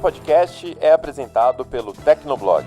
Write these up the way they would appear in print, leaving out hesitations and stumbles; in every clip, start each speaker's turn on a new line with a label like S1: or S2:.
S1: podcast é apresentado pelo Tecnoblog.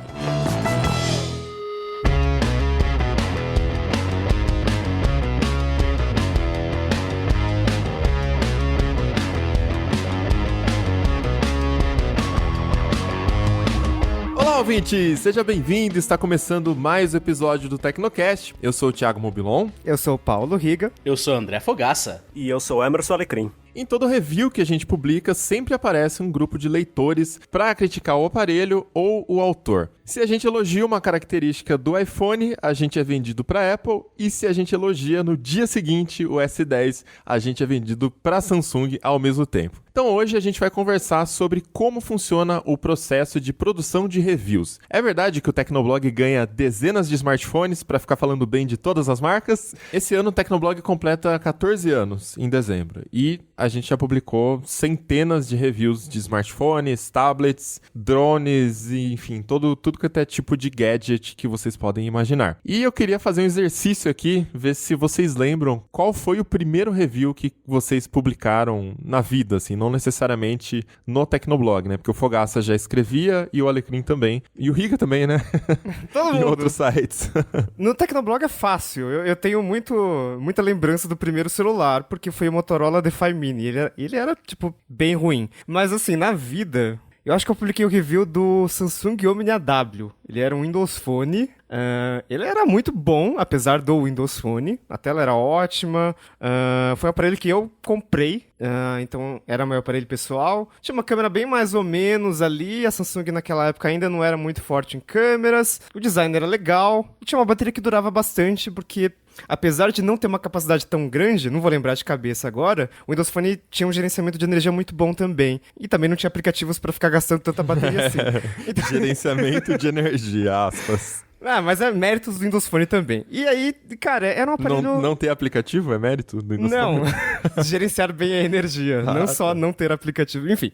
S2: Olá, ouvinte! Seja bem-vindo! Está começando mais um episódio do Tecnocast. Eu sou o Thiago Mobilon.
S3: Eu sou o Paulo Riga.
S4: Eu sou o André Fogaça.
S5: E eu sou o Emerson Alecrim.
S2: Em todo review que a gente publica, sempre aparece um grupo de leitores para criticar o aparelho ou o autor. Se a gente elogia uma característica do iPhone, a gente é vendido para Apple, e se a gente elogia no dia seguinte o S10, a gente é vendido para Samsung ao mesmo tempo. Então hoje a gente vai conversar sobre como funciona o processo de produção de reviews. É verdade que o Tecnoblog ganha dezenas de smartphones para ficar falando bem de todas as marcas? Esse ano o Tecnoblog completa 14 anos, em dezembro, e a gente já publicou centenas de reviews de smartphones, tablets, drones, e, enfim, tudo que é tipo de gadget que vocês podem imaginar. E eu queria fazer um exercício aqui, ver se vocês lembram qual foi o primeiro review que vocês publicaram na vida, assim, não necessariamente no Tecnoblog, né? Porque o Fogaça já escrevia e o Alecrim também. E o Riga também, né?
S3: Todo mundo.
S2: Em outros sites.
S3: No Tecnoblog é fácil. Eu tenho muita lembrança do primeiro celular, porque foi o Motorola DeFi Mini. Ele era, tipo, bem ruim. Mas, assim, na vida, eu acho que eu publiquei o review do Samsung Omnia W. Ele era um Windows Phone. Ele era muito bom, apesar do Windows Phone. A tela era ótima. Foi um aparelho que eu comprei. Então, era meu aparelho pessoal. Tinha uma câmera bem mais ou menos ali. A Samsung naquela época ainda não era muito forte em câmeras. O design era legal. E tinha uma bateria que durava bastante, porque apesar de não ter uma capacidade tão grande, não vou lembrar de cabeça agora, o Windows Phone tinha um gerenciamento de energia muito bom também. E também não tinha aplicativos para ficar gastando tanta bateria assim.
S2: Então... Gerenciamento de energia, aspas.
S3: Mas é méritos do Windows Phone também. E aí, cara, era um aparelho...
S2: Não ter aplicativo é mérito do Windows
S3: Não,
S2: Phone?
S3: gerenciar bem a energia, não só não ter aplicativo, enfim.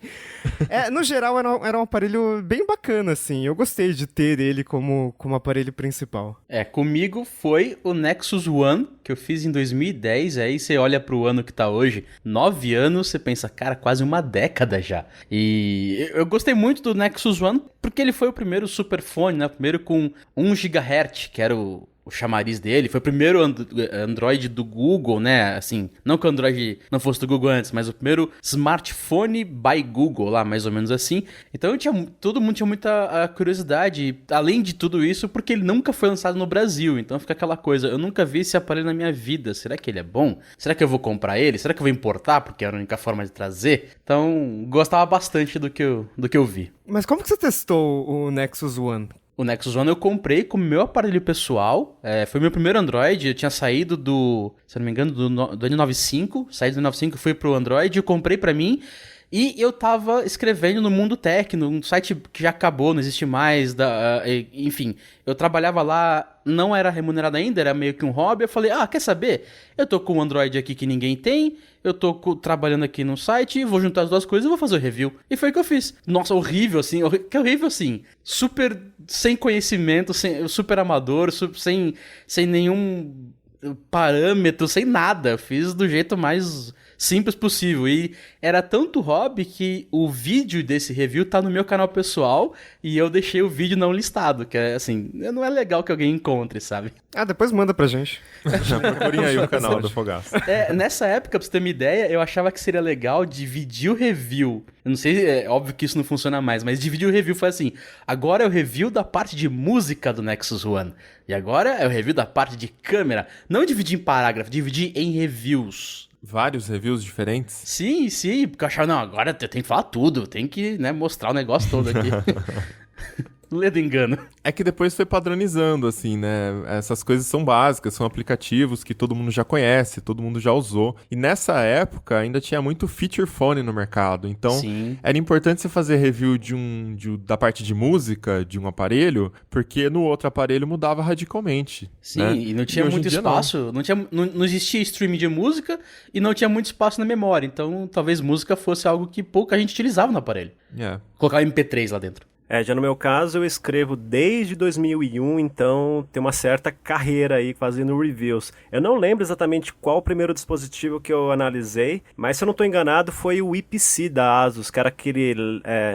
S3: No geral, era um aparelho bem bacana, assim. Eu gostei de ter ele como aparelho principal.
S4: Comigo foi o Nexus One, que eu fiz em 2010. Aí você olha pro ano que tá hoje, 9 anos, você pensa, cara, quase uma década já. E eu gostei muito do Nexus One, porque ele foi o primeiro superfone, né? O primeiro com 1 GHz, que era o chamariz dele. Foi o primeiro Android do Google, né? Assim, não que o Android não fosse do Google antes, mas o primeiro smartphone by Google, lá, mais ou menos assim. Então todo mundo tinha muita curiosidade, além de tudo isso, porque ele nunca foi lançado no Brasil. Então fica aquela coisa, eu nunca vi esse aparelho na minha vida. Será que ele é bom? Será que eu vou comprar ele? Será que eu vou importar? Porque era a única forma de trazer. Então, gostava bastante do que eu vi.
S3: Mas como que você testou o Nexus One?
S4: O Nexus One eu comprei como meu aparelho pessoal. Foi meu primeiro Android. Eu tinha saído se eu não me engano, do N95. Saí do N95, fui pro Android, eu comprei pra mim. E eu tava escrevendo no Mundo Tecno, um site que já acabou, não existe mais. Enfim, eu trabalhava lá, não era remunerado ainda, era meio que um hobby. Eu falei, quer saber? Eu tô com um Android aqui que ninguém tem, eu tô trabalhando aqui no site, vou juntar as duas coisas e vou fazer o review. E foi o que eu fiz. Nossa, horrível assim, super sem conhecimento, super amador, sem nenhum parâmetro, sem nada. Eu fiz do jeito mais simples possível. E era tanto hobby que o vídeo desse review tá no meu canal pessoal e eu deixei o vídeo não listado, que é assim, não é legal que alguém encontre, sabe?
S3: Depois manda pra gente.
S2: Já procurem aí o canal do Fogaça.
S4: Nessa época, pra você ter uma ideia, eu achava que seria legal dividir o review. Eu não sei, é óbvio que isso não funciona mais, mas dividir o review foi assim, agora é o review da parte de música do Nexus One. E agora é o review da parte de câmera. Não dividir em parágrafo, dividir em reviews.
S2: Vários reviews diferentes?
S4: Sim, porque eu achava, não, agora eu tenho que falar tudo, tenho que, mostrar o negócio todo aqui. Ledo engano.
S2: É que depois foi padronizando, assim, né? Essas coisas são básicas, são aplicativos que todo mundo já conhece, todo mundo já usou. E nessa época ainda tinha muito feature phone no mercado. Então,
S4: sim, era
S2: importante você fazer review da parte de música de um aparelho, porque no outro aparelho mudava radicalmente.
S4: Sim,
S2: né?
S4: e não tinha muito espaço. Não existia streaming de música e não tinha muito espaço na memória. Então, talvez música fosse algo que pouca gente utilizava no aparelho. Colocar MP3 lá dentro.
S5: Já no meu caso eu escrevo desde 2001, então tem uma certa carreira aí fazendo reviews. Eu não lembro exatamente qual o primeiro dispositivo que eu analisei, mas se eu não estou enganado foi o IPC da Asus, que era aquele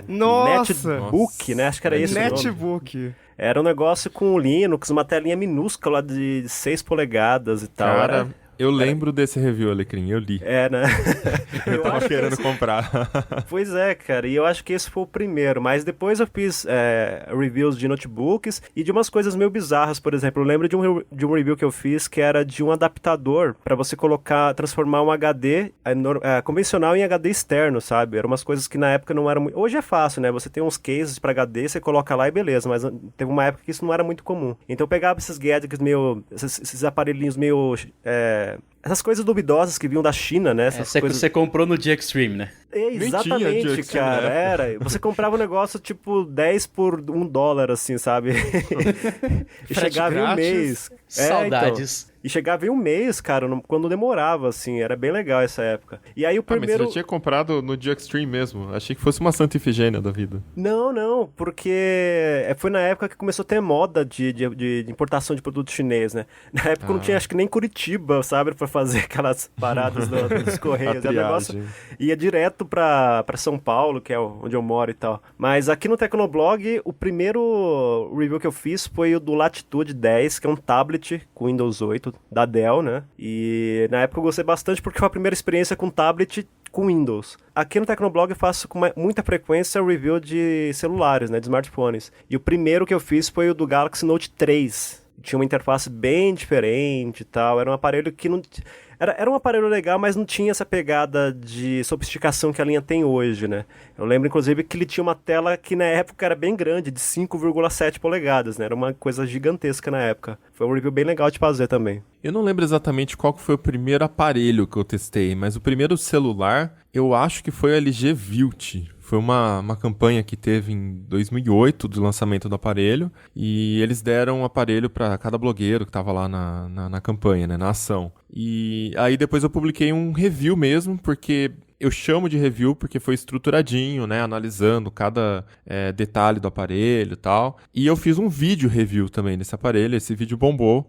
S5: netbook, né? Acho que era esse o nome.
S3: Netbook.
S5: Era um negócio com Linux, uma telinha minúscula de 6 polegadas e tal.
S2: Cara, eu lembro desse review, Alecrim, eu li.
S5: Né?
S2: Eu tava querendo comprar.
S5: Pois é, cara, e eu acho que esse foi o primeiro, mas depois eu fiz reviews de notebooks e de umas coisas meio bizarras, por exemplo, eu lembro de um review que eu fiz que era de um adaptador pra você transformar um HD convencional em HD externo, sabe? Eram umas coisas que na época não eram muito... Hoje é fácil, né? Você tem uns cases pra HD, você coloca lá e beleza, mas teve uma época que isso não era muito comum. Então eu pegava esses gadgets meio... esses aparelhinhos meio... essas coisas duvidosas que vinham da China, né?
S4: Você comprou no dia Extreme, né?
S5: Exatamente, cara. Era. Você comprava um negócio tipo 10 por $1, assim, sabe? E chegava em um mês.
S4: Saudades.
S5: Então, e chegava em um mês, cara, quando demorava, assim. Era bem legal essa época. E aí o primeiro...
S2: Mas você já tinha comprado no dia Extreme mesmo. Achei que fosse uma Santa Ifigênia da vida.
S5: Não, porque foi na época que começou a ter moda de importação de produto chinês, né? Na época não tinha, acho que nem Curitiba, sabe? Pra fazer aquelas paradas dos Correios. O negócio ia direto pra São Paulo, que é onde eu moro e tal. Mas aqui no Tecnoblog, o primeiro review que eu fiz foi o do Latitude 10, que é um tablet com Windows 8 da Dell, né? E na época eu gostei bastante porque foi a primeira experiência com tablet com Windows. Aqui no Tecnoblog eu faço com muita frequência review de celulares, né? De smartphones. E o primeiro que eu fiz foi o do Galaxy Note 3. Tinha uma interface bem diferente e tal. Era um aparelho que não... Era um aparelho legal, mas não tinha essa pegada de sofisticação que a linha tem hoje, né? Eu lembro, inclusive, que ele tinha uma tela que na época era bem grande, de 5,7 polegadas, né? Era uma coisa gigantesca na época. Foi um review bem legal de fazer também.
S2: Eu não lembro exatamente qual foi o primeiro aparelho que eu testei, mas o primeiro celular, eu acho que foi o LG Vilt. Foi uma campanha que teve em 2008 do lançamento do aparelho, e eles deram um aparelho para cada blogueiro que estava lá na campanha, né, na ação. E aí depois eu publiquei um review mesmo, porque eu chamo de review porque foi estruturadinho, né, analisando cada detalhe do aparelho e tal. E eu fiz um vídeo review também desse aparelho, esse vídeo bombou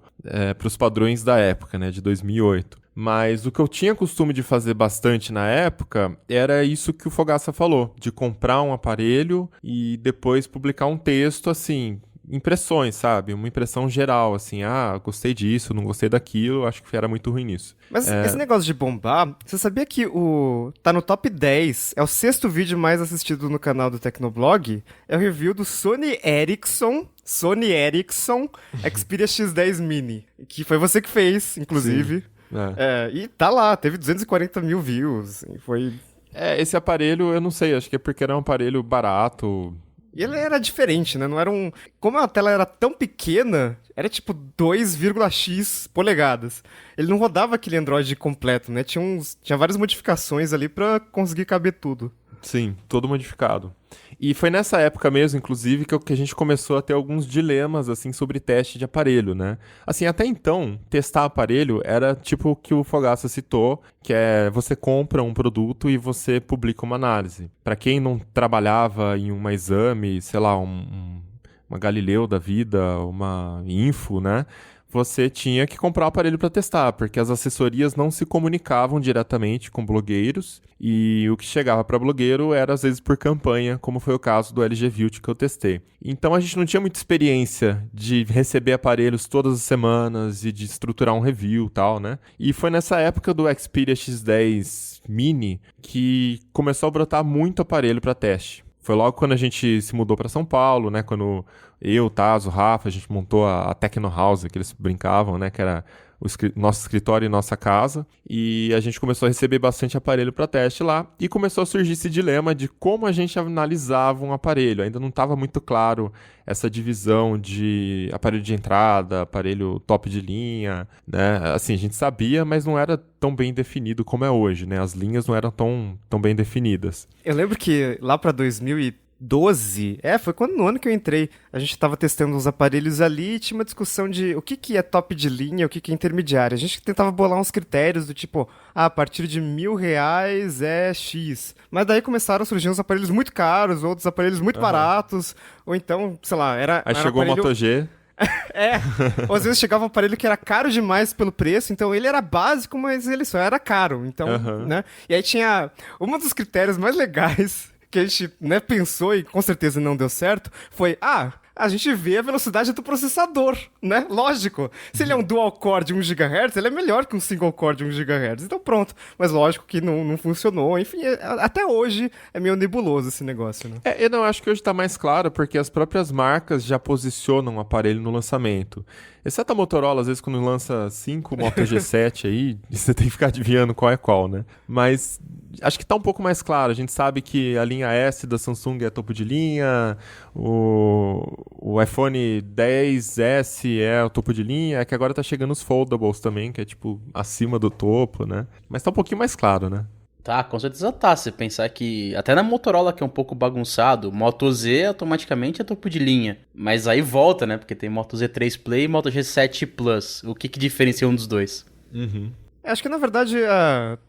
S2: para os padrões da época, né, de 2008. Mas o que eu tinha costume de fazer bastante na época era isso que o Fogaça falou, de comprar um aparelho e depois publicar um texto, assim, impressões, sabe? Uma impressão geral, assim, gostei disso, não gostei daquilo, acho que era muito ruim nisso.
S3: Mas esse negócio de bombar, você sabia que tá no top 10, é o 6º vídeo mais assistido no canal do Tecnoblog? É o review do Sony Ericsson Xperia X10 Mini, que foi você que fez, inclusive. Sim. E tá lá, teve 240 mil views, foi...
S2: esse aparelho, eu não sei, acho que é porque era um aparelho barato.
S3: E ele era diferente, né? Não era um... Como a tela era tão pequena, era tipo 2,x polegadas. Ele não rodava aquele Android completo, né? Tinha várias modificações ali pra conseguir caber tudo.
S2: Sim, todo modificado. E foi nessa época mesmo, inclusive, que a gente começou a ter alguns dilemas, assim, sobre teste de aparelho, né? Assim, até então, testar aparelho era tipo o que o Fogaça citou, que é você compra um produto e você publica uma análise. Para quem não trabalhava em uma exame, sei lá, uma Galileu da vida, uma Info, né? Você tinha que comprar o aparelho para testar, porque as assessorias não se comunicavam diretamente com blogueiros, e o que chegava para blogueiro era às vezes por campanha, como foi o caso do LG Vilt que eu testei. Então a gente não tinha muita experiência de receber aparelhos todas as semanas e de estruturar um review e tal, né? E foi nessa época do Xperia X10 Mini que começou a brotar muito aparelho para teste. Foi logo quando a gente se mudou para São Paulo, né? Quando eu, Tazo, Rafa, a gente montou a Tecno House, que eles brincavam, né? Que era o nosso escritório e nossa casa. E a gente começou a receber bastante aparelho para teste lá. E começou a surgir esse dilema de como a gente analisava um aparelho. Ainda não estava muito claro essa divisão de aparelho de entrada, aparelho top de linha, né? Assim, a gente sabia, mas não era tão bem definido como é hoje, né? As linhas não eram tão bem definidas.
S3: Eu lembro que lá para 2013, 2012, foi no ano que eu entrei, a gente tava testando uns aparelhos ali e tinha uma discussão de o que é top de linha, o que é intermediário. A gente tentava bolar uns critérios do tipo, a partir de R$1.000 é X. Mas daí começaram a surgir uns aparelhos muito caros, outros aparelhos muito baratos, ou então, sei lá,
S2: Aí
S3: era
S2: chegou o
S3: aparelho...
S2: Moto G.
S3: Ou às vezes chegava um aparelho que era caro demais pelo preço, então ele era básico, mas ele só era caro, então, né? E aí tinha um dos critérios mais legais que a gente, né, pensou e com certeza não deu certo, foi, a gente vê a velocidade do processador, né? Lógico. Se ele é um dual core de 1 GHz, ele é melhor que um single core de 1 GHz. Então pronto. Mas lógico que não funcionou. Enfim, até hoje é meio nebuloso esse negócio, né?
S2: Eu não acho que hoje tá mais claro, porque as próprias marcas já posicionam o aparelho no lançamento. Exceto a Motorola, às vezes quando lança 5 Moto G7 aí, você tem que ficar adivinhando qual é qual, né? Mas acho que tá um pouco mais claro. A gente sabe que a linha S da Samsung é topo de linha, o iPhone XS é o topo de linha, é que agora tá chegando os foldables também, que é tipo acima do topo, né? Mas tá um pouquinho mais claro, né?
S4: Tá, com certeza tá. Se pensar que até na Motorola, que é um pouco bagunçado, Moto Z automaticamente é topo de linha. Mas aí volta, né? Porque tem Moto Z3 Play e Moto G7 Plus. O que diferencia um dos dois?
S3: Acho que, na verdade,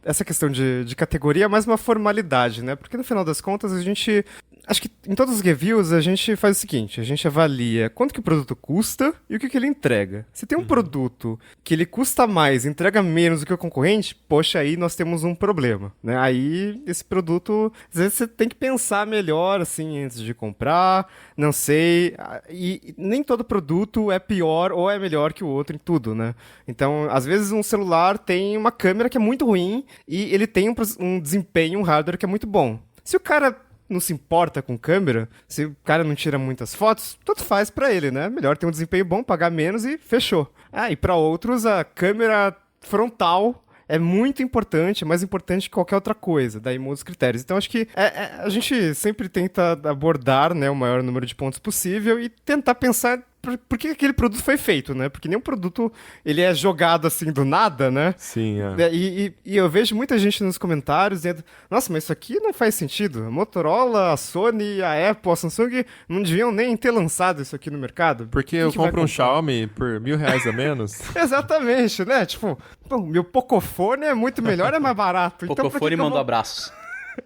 S3: essa questão de categoria é mais uma formalidade, né? Porque, no final das contas, a gente... Acho que em todos os reviews a gente faz o seguinte, a gente avalia quanto que o produto custa e o que ele entrega. Se tem um produto que ele custa mais, entrega menos do que o concorrente, poxa, aí nós temos um problema, né? Aí esse produto, às vezes você tem que pensar melhor, assim, antes de comprar, não sei, e nem todo produto é pior ou é melhor que o outro em tudo, né? Então, às vezes um celular tem uma câmera que é muito ruim e ele tem um desempenho, um hardware que é muito bom. Se o cara não se importa com câmera, se o cara não tira muitas fotos, tanto faz pra ele, né? Melhor ter um desempenho bom, pagar menos e fechou. E pra outros, a câmera frontal é muito importante, é mais importante que qualquer outra coisa, daí muda os critérios. Então acho que a gente sempre tenta abordar, né, o maior número de pontos possível e tentar pensar por que aquele produto foi feito, né? Porque nenhum produto ele é jogado assim do nada, né?
S2: Sim,
S3: E eu vejo muita gente nos comentários dizendo, nossa, mas isso aqui não faz sentido. A Motorola, a Sony, a Apple, a Samsung não deviam nem ter lançado isso aqui no mercado.
S2: Porque eu compro um Xiaomi por R$1.000 a menos.
S3: Exatamente, né? Tipo, meu Pocophone é muito melhor, é mais barato.
S4: Pocophone mandou abraços.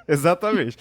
S3: Exatamente.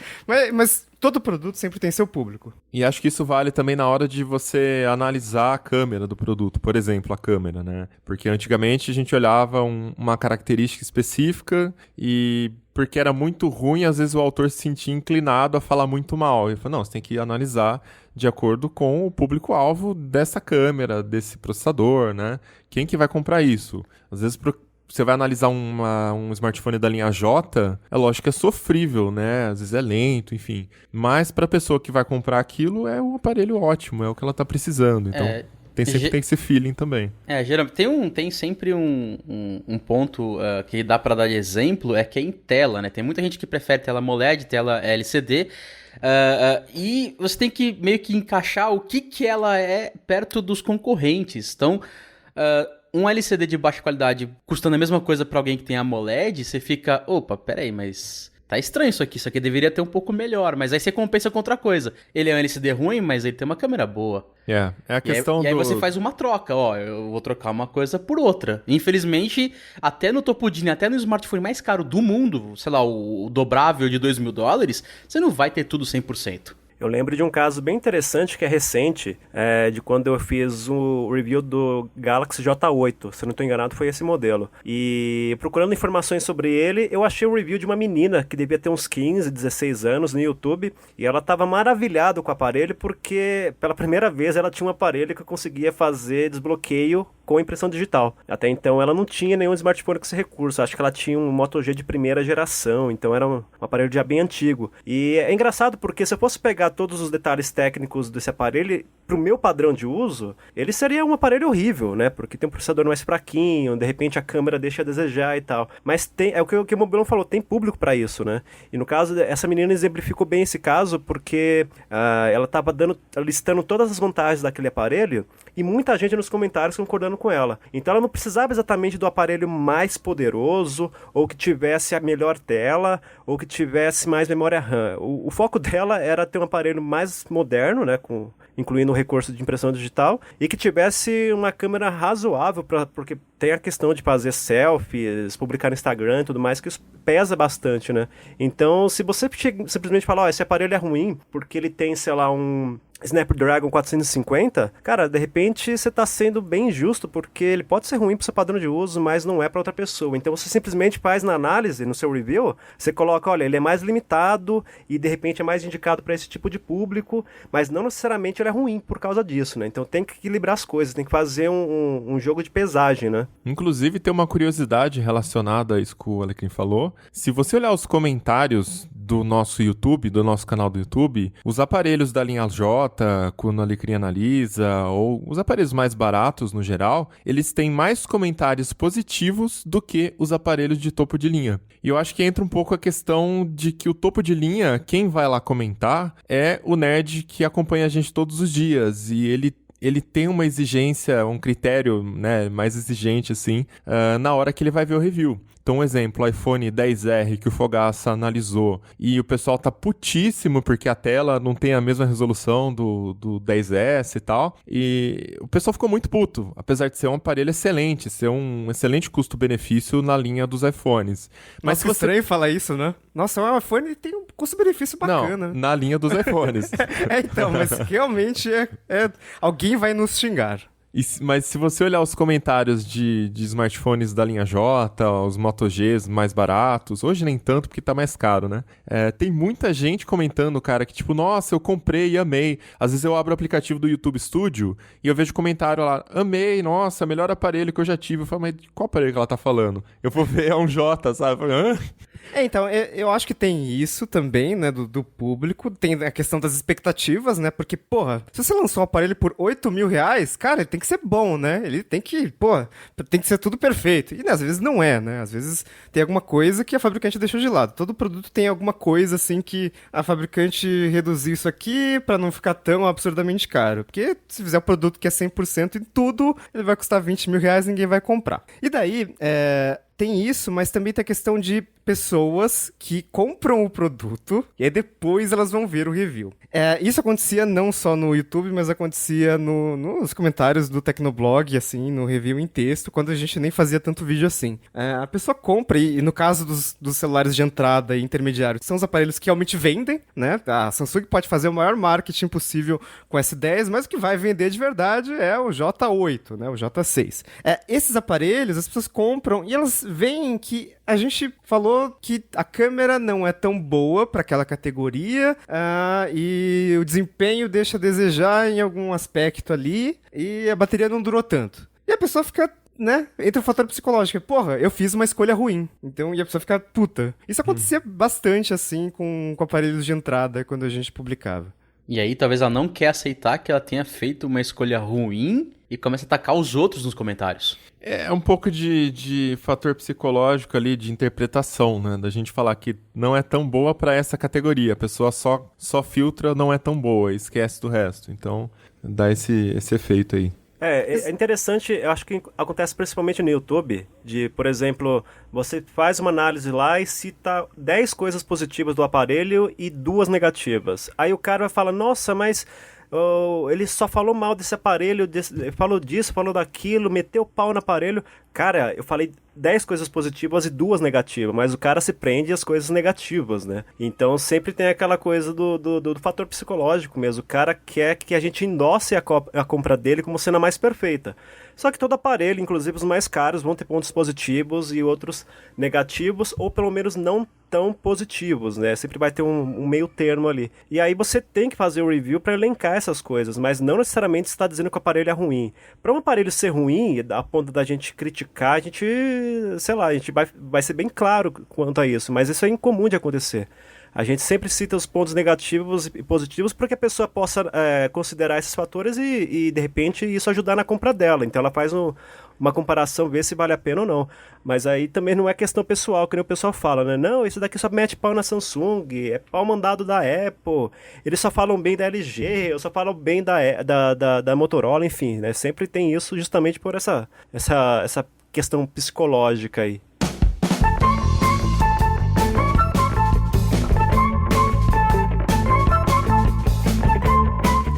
S3: Mas todo produto sempre tem seu público.
S2: E acho que isso vale também na hora de você analisar a câmera do produto. Por exemplo, a câmera, né? Porque antigamente a gente olhava uma característica específica e porque era muito ruim, às vezes o autor se sentia inclinado a falar muito mal. E falou, não, você tem que analisar de acordo com o público-alvo dessa câmera, desse processador, né? Quem que vai comprar isso? Às vezes você vai analisar um smartphone da linha J, é lógico que é sofrível, né? Às vezes é lento, enfim. Mas para a pessoa que vai comprar aquilo, é um aparelho ótimo, é o que ela está precisando. Então, tem esse feeling também.
S4: Geralmente tem sempre um ponto que dá para dar de exemplo, é que é em tela, né? Tem muita gente que prefere tela AMOLED, tela LCD, e você tem que meio que encaixar o que ela é perto dos concorrentes. Então, um LCD de baixa qualidade custando a mesma coisa pra alguém que tem AMOLED, você fica, opa, peraí, mas tá estranho isso aqui deveria ter um pouco melhor, mas aí você compensa com outra coisa. Ele é um LCD ruim, mas ele tem uma câmera boa.
S2: É a questão
S4: e aí você faz uma troca, eu vou trocar uma coisa por outra. Infelizmente, até no topo de linha, até no smartphone mais caro do mundo, sei lá, o dobrável de $2.000, você não vai ter tudo 100%.
S5: Eu lembro de um caso bem interessante que é recente, de quando eu fiz o review do Galaxy J8, se eu não estou enganado foi esse modelo. E procurando informações sobre ele, eu achei um review de uma menina que devia ter uns 15, 16 anos no YouTube, e ela estava maravilhada com o aparelho porque pela primeira vez ela tinha um aparelho que conseguia fazer desbloqueio com impressão digital. Até então ela não tinha nenhum smartphone com esse recurso, acho que ela tinha um Moto G de primeira geração, então era um aparelho já bem antigo. E é engraçado porque se eu fosse pegar todos os detalhes técnicos desse aparelho, pro meu padrão de uso, ele seria um aparelho horrível, né? Porque tem um processador mais fraquinho, de repente a câmera deixa a desejar e tal. Mas é o que o Mobilon falou, tem público para isso, né? E no caso, essa menina exemplificou bem esse caso porque ela estava listando todas as vantagens daquele aparelho e muita gente nos comentários concordando falando com ela. Então ela não precisava exatamente do aparelho mais poderoso, ou que tivesse a melhor tela, ou que tivesse mais memória RAM. O foco dela era ter um aparelho mais moderno, né, incluindo o recurso de impressão digital, e que tivesse uma câmera razoável, porque tem a questão de fazer selfies, publicar no Instagram e tudo mais, que isso pesa bastante, né? Então, se você simplesmente falar, esse aparelho é ruim porque ele tem, sei lá, um Snapdragon 450, cara, de repente você tá sendo bem injusto, porque ele pode ser ruim pro seu padrão de uso, mas não é pra outra pessoa. Então você simplesmente faz na análise, no seu review, você coloca, olha, ele é mais limitado e de repente é mais indicado para esse tipo de público, mas não necessariamente ele é ruim por causa disso, né? Então tem que equilibrar as coisas, tem que fazer um jogo de pesagem, né?
S2: Inclusive, tem uma curiosidade relacionada a isso que o Alecrim falou. Se você olhar os comentários do nosso YouTube, do nosso canal do YouTube, os aparelhos da linha J, quando o Alecrim analisa, ou os aparelhos mais baratos no geral, eles têm mais comentários positivos do que os aparelhos de topo de linha. E eu acho que entra um pouco a questão de que o topo de linha, quem vai lá comentar, é o nerd que acompanha a gente todos os dias, e ele tem uma exigência, um critério, né, mais exigente, assim, na hora que ele vai ver o review. Então, um exemplo, o iPhone XR que o Fogaça analisou e o pessoal tá putíssimo porque a tela não tem a mesma resolução do XS e tal. E o pessoal ficou muito puto, apesar de ser um aparelho excelente, ser um excelente custo-benefício na linha dos iPhones.
S3: Mas que estranho falar isso, né? Nossa, o iPhone tem um custo-benefício bacana.
S2: Não, na linha dos iPhones.
S3: Então, mas realmente alguém vai nos xingar.
S2: Mas se você olhar os comentários de smartphones da linha J, os Moto Gs mais baratos, hoje nem tanto porque tá mais caro, né? Tem muita gente comentando, cara, que tipo, nossa, eu comprei e amei. Às vezes eu abro o aplicativo do YouTube Studio e eu vejo comentário lá, amei, nossa, melhor aparelho que eu já tive. Eu falo, mas qual aparelho que ela tá falando? Eu vou ver, é um J, sabe? Eu falo, hã?
S3: Então, eu acho que tem isso também, né, do público, tem a questão das expectativas, né, porque, porra, se você lançou um aparelho por R$8.000, cara, ele tem que ser bom, né, ele tem que, tem que ser tudo perfeito, e né, às vezes não é, né, às vezes tem alguma coisa que a fabricante deixou de lado, todo produto tem alguma coisa, assim, que a fabricante reduziu isso aqui pra não ficar tão absurdamente caro, porque se fizer um produto que é 100% em tudo, ele vai custar R$20.000 e ninguém vai comprar. E daí, tem isso, mas também tem a questão de pessoas que compram o produto e aí depois elas vão ver o review. Isso acontecia não só no YouTube, mas acontecia nos comentários do Tecnoblog, assim, no review em texto, quando a gente nem fazia tanto vídeo assim. A pessoa compra, e no caso dos celulares de entrada e intermediário, são os aparelhos que realmente vendem, né? A Samsung pode fazer o maior marketing possível com S10, mas o que vai vender de verdade é o J8, né? O J6. Esses aparelhos, as pessoas compram e elas veem que a gente falou que a câmera não é tão boa para aquela categoria e o desempenho deixa a desejar em algum aspecto ali e a bateria não durou tanto. E a pessoa fica, né, entra o fator psicológico. Porra, eu fiz uma escolha ruim. Então, e a pessoa fica puta. Isso acontecia bastante, assim, com aparelhos de entrada quando a gente publicava.
S4: E aí, talvez ela não quer aceitar que ela tenha feito uma escolha ruim e começa a atacar os outros nos comentários.
S2: É um pouco de fator psicológico ali, de interpretação, né? Da gente falar que não é tão boa para essa categoria. A pessoa só filtra, não é tão boa, e esquece do resto. Então, dá esse efeito aí.
S5: É interessante, eu acho que acontece principalmente no YouTube, por exemplo, você faz uma análise lá e cita 10 coisas positivas do aparelho e 2 negativas. Aí o cara vai falar, nossa, mas ele só falou mal desse aparelho, falou disso, falou daquilo, meteu o pau no aparelho. Cara, eu falei 10 coisas positivas e 2 negativas, mas o cara se prende às coisas negativas, né? Então sempre tem aquela coisa do fator psicológico mesmo. O cara quer que a gente endosse a compra dele como sendo a mais perfeita. Só que todo aparelho, inclusive os mais caros, vão ter pontos positivos e outros negativos, ou pelo menos não tão positivos, né? Sempre vai ter um meio termo ali. E aí você tem que fazer o review para elencar essas coisas, mas não necessariamente está dizendo que o aparelho é ruim. Para um aparelho ser ruim, a ponto da gente criticar, a gente, sei lá, a gente vai ser bem claro quanto a isso, mas isso é incomum de acontecer. A gente sempre cita os pontos negativos e positivos para que a pessoa possa considerar esses fatores e, de repente, isso ajudar na compra dela. Então, ela faz uma comparação, ver se vale a pena ou não. Mas aí também não é questão pessoal, que nem o pessoal fala, né? Não, isso daqui só mete pau na Samsung, é pau mandado da Apple, eles só falam bem da LG, ou só falam bem da Motorola, enfim, né? Sempre tem isso justamente por essa questão psicológica aí.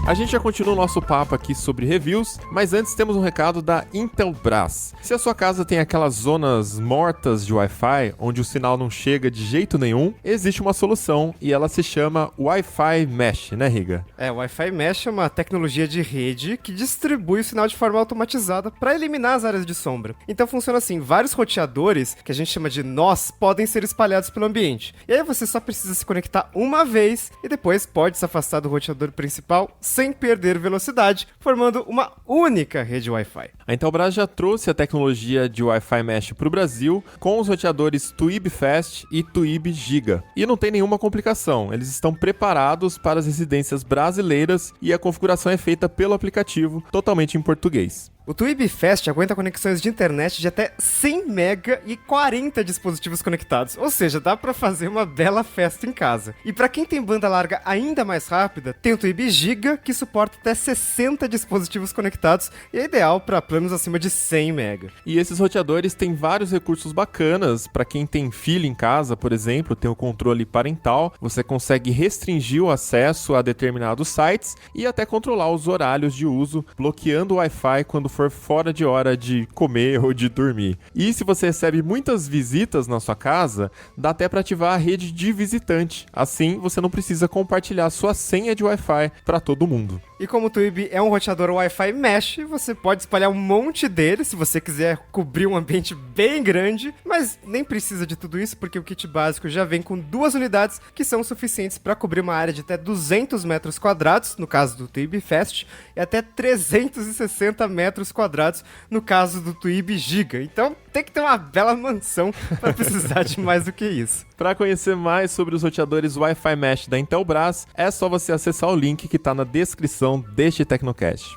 S2: A gente já continua o nosso papo aqui sobre reviews, mas antes temos um recado da Intelbras. Se a sua casa tem aquelas zonas mortas de Wi-Fi, onde o sinal não chega de jeito nenhum, existe uma solução e ela se chama Wi-Fi Mesh, né, Riga?
S3: O Wi-Fi Mesh é uma tecnologia de rede que distribui o sinal de forma automatizada para eliminar as áreas de sombra. Então funciona assim, vários roteadores, que a gente chama de nós, podem ser espalhados pelo ambiente. E aí você só precisa se conectar uma vez e depois pode se afastar do roteador principal sem perder velocidade, formando uma única rede Wi-Fi.
S2: A Intelbras já trouxe a tecnologia de Wi-Fi Mesh para o Brasil com os roteadores Twib Fast e Twib Giga. E não tem nenhuma complicação, eles estão preparados para as residências brasileiras e a configuração é feita pelo aplicativo, totalmente em português.
S3: O Twib Fast aguenta conexões de internet de até 100 MB e 40 dispositivos conectados, ou seja, dá pra fazer uma bela festa em casa. E pra quem tem banda larga ainda mais rápida, tem o Twib Giga, que suporta até 60 dispositivos conectados e é ideal para planos acima de 100 MB.
S2: E esses roteadores têm vários recursos bacanas, pra quem tem filho em casa, por exemplo, tem o controle parental, você consegue restringir o acesso a determinados sites e até controlar os horários de uso, bloqueando o Wi-Fi quando for fora de hora de comer ou de dormir. E se você recebe muitas visitas na sua casa, dá até para ativar a rede de visitante. Assim, você não precisa compartilhar sua senha de Wi-Fi para todo mundo.
S3: E como o Twib é um roteador Wi-Fi Mesh, você pode espalhar um monte dele se você quiser cobrir um ambiente bem grande, mas nem precisa de tudo isso porque o kit básico já vem com 2 unidades que são suficientes para cobrir uma área de até 200 metros quadrados, no caso do Twib Fast, e até 360 metros quadrados no caso do Twib Giga. Então tem que ter uma bela mansão para precisar de mais do que isso.
S2: Para conhecer mais sobre os roteadores Wi-Fi Mesh da Intelbras, é só você acessar o link que está na descrição deste Tecnocast.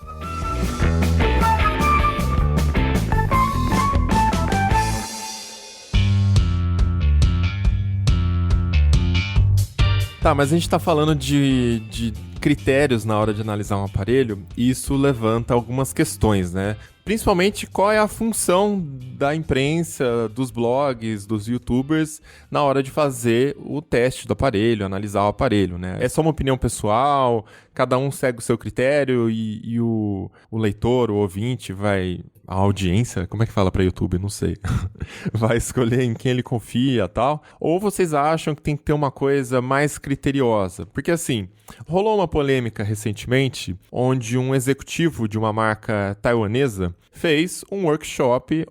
S2: Tá, mas a gente tá falando de critérios na hora de analisar um aparelho e isso levanta algumas questões, né? Principalmente, qual é a função da imprensa, dos blogs, dos youtubers na hora de fazer o teste do aparelho, analisar o aparelho, né? É só uma opinião pessoal, cada um segue o seu critério e o leitor, o ouvinte vai... A audiência, como é que fala pra YouTube? Não sei. Vai escolher em quem ele confia e tal. Ou vocês acham que tem que ter uma coisa mais criteriosa? Porque assim, rolou uma polêmica recentemente onde um executivo de uma marca taiwanesa fez um workshop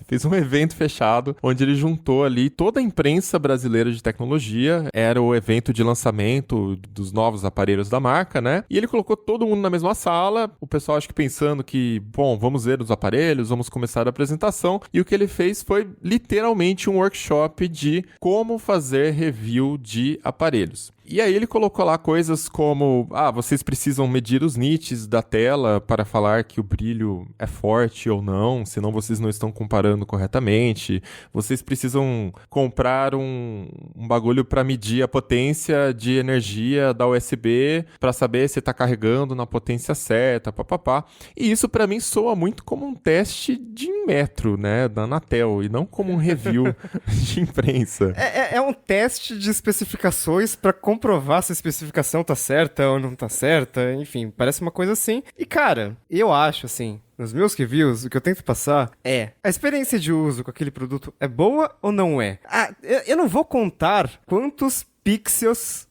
S2: fez um evento fechado onde ele juntou ali toda a imprensa brasileira de tecnologia. Era o evento de lançamento dos novos aparelhos da marca, né? E ele colocou todo mundo na mesma sala, o pessoal acho que pensando que, bom, vamos ver os aparelhos, vamos começar a apresentação. E o que ele fez foi literalmente um workshop de como fazer review de aparelhos. E aí ele colocou lá coisas como, vocês precisam medir os nits da tela para falar que o brilho é forte ou não, senão vocês não estão comparando corretamente. Vocês precisam comprar um bagulho para medir a potência de energia da USB para saber se está carregando na potência certa, papapá. E isso para mim soa muito como um teste de metro, né, da Anatel, e não como um review de imprensa.
S3: É um teste de especificações para comprovar se a especificação tá certa ou não tá certa, enfim, parece uma coisa assim. E cara, eu acho assim, nos meus reviews, o que eu tento passar é a experiência de uso com aquele produto é boa ou não é? Eu não vou contar quantos pixels,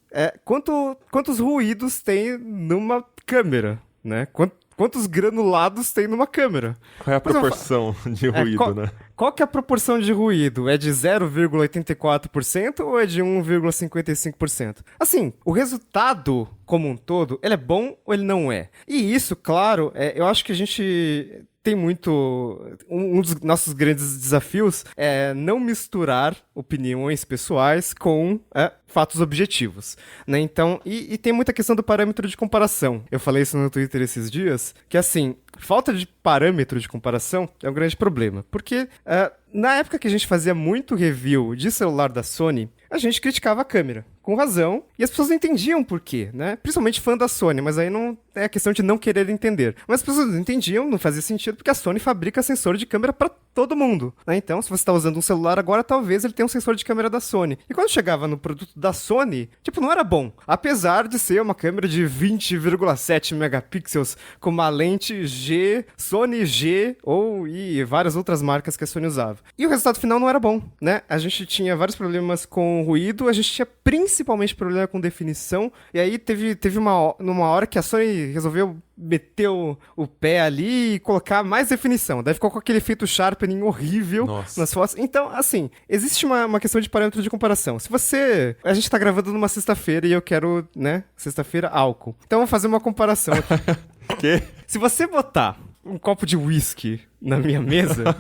S3: quantos ruídos tem numa câmera, né? Quantos granulados tem numa câmera?
S2: Qual é a proporção de ruído, né?
S3: Qual que é a proporção de ruído? É de 0,84% ou é de 1,55%? Assim, o resultado como um todo, ele é bom ou ele não é? E isso, claro, eu acho que a gente tem muito... Um dos nossos grandes desafios é não misturar opiniões pessoais com fatos objetivos, né? Então, e tem muita questão do parâmetro de comparação. Eu falei isso no Twitter esses dias, que assim, falta de parâmetro de comparação é um grande problema, porque na época que a gente fazia muito review de celular da Sony, a gente criticava a câmera, com razão, e as pessoas não entendiam por quê, né? Principalmente fã da Sony, mas aí não é questão de não querer entender. Mas as pessoas não entendiam, não fazia sentido, porque a Sony fabrica sensor de câmera pra todo mundo, né? Então, se você tá usando um celular agora, talvez ele tenha um sensor de câmera da Sony. E quando chegava no produto da Sony, tipo, não era bom. Apesar de ser uma câmera de 20,7 megapixels com uma lente G, Sony G e várias outras marcas que a Sony usava. E o resultado final não era bom, né? A gente tinha vários problemas com ruído, a gente tinha principalmente problema com definição, e aí teve numa hora que a Sony resolveu meter o pé ali e colocar mais definição. Daí ficou com aquele efeito sharpening horrível nas fotos. Então, assim, existe uma questão de parâmetro de comparação. Se você... A gente tá gravando numa sexta-feira e eu quero, né, sexta-feira, álcool. Então, eu vou fazer uma comparação aqui.
S2: Quê?
S3: Se você botar um copo de whisky na minha mesa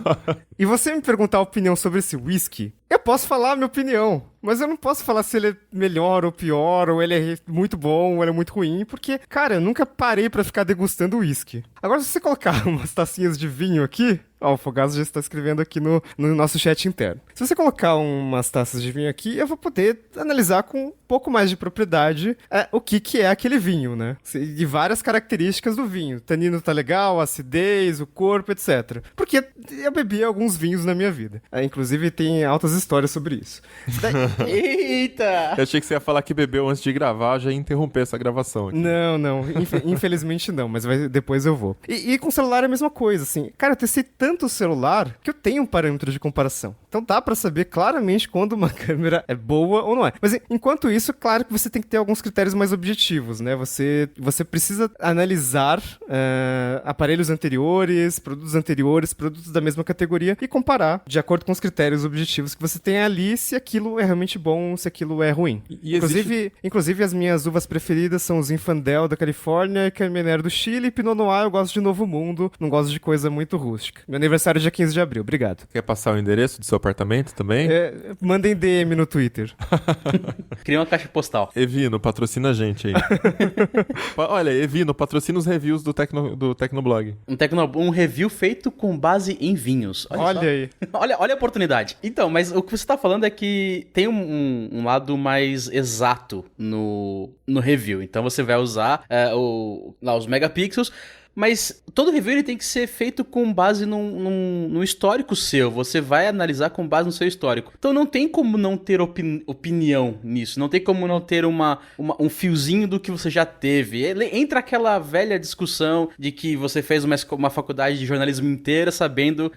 S3: e você me perguntar a opinião sobre esse whisky, eu posso falar a minha opinião, mas eu não posso falar se ele é melhor ou pior, ou ele é muito bom, ou ele é muito ruim, porque, cara, eu nunca parei pra ficar degustando whisky. Agora, se você colocar umas tacinhas de vinho aqui, o Fogaso já está escrevendo aqui no nosso chat interno. Se você colocar umas taças de vinho aqui, eu vou poder analisar com um pouco mais de propriedade o que é aquele vinho, né? E várias características do vinho. O tanino tá legal, a acidez, o corpo, etc. Porque eu bebi alguns vinhos na minha vida. Inclusive, tem altas histórias sobre isso.
S4: Eita!
S2: Eu achei que você ia falar que bebeu antes de gravar, já ia interromper essa gravação aqui.
S3: Não. Infelizmente não, mas depois eu vou. E com o celular é a mesma coisa, assim. Cara, eu testei tanto o celular que eu tenho um parâmetro de comparação. Então dá pra saber claramente quando uma câmera é boa ou não é. Mas enquanto isso, claro que você tem que ter alguns critérios mais objetivos, né? Você precisa analisar aparelhos anteriores, produtos da mesma categoria e comparar de acordo com os critérios objetivos que você tem ali, se aquilo é realmente bom, se aquilo é ruim. Inclusive as minhas uvas preferidas são o Zinfandel da Califórnia, Carmenère do Chile, e Pinot Noir eu gosto de Novo Mundo, não gosto de coisa muito rústica. Meu aniversário é dia 15 de abril, obrigado.
S2: Quer passar o endereço do seu apartamento também?
S3: Mandem DM no Twitter.
S4: Cria uma caixa postal.
S2: Evino, patrocina a gente aí. Olha, Evino, patrocina os reviews do Tecnoblog.
S4: Um review feito com base em vinhos.
S3: Olha aí.
S4: Olha a oportunidade. Então, mas o que você tá falando é que tem um lado mais exato no review. Então você vai usar lá os megapixels, mas todo review ele tem que ser feito com base num histórico seu. Você vai analisar com base no seu histórico. Então não tem como não ter opinião nisso. Não tem como não ter um fiozinho do que você já teve. Entra aquela velha discussão de que você fez uma faculdade de jornalismo inteira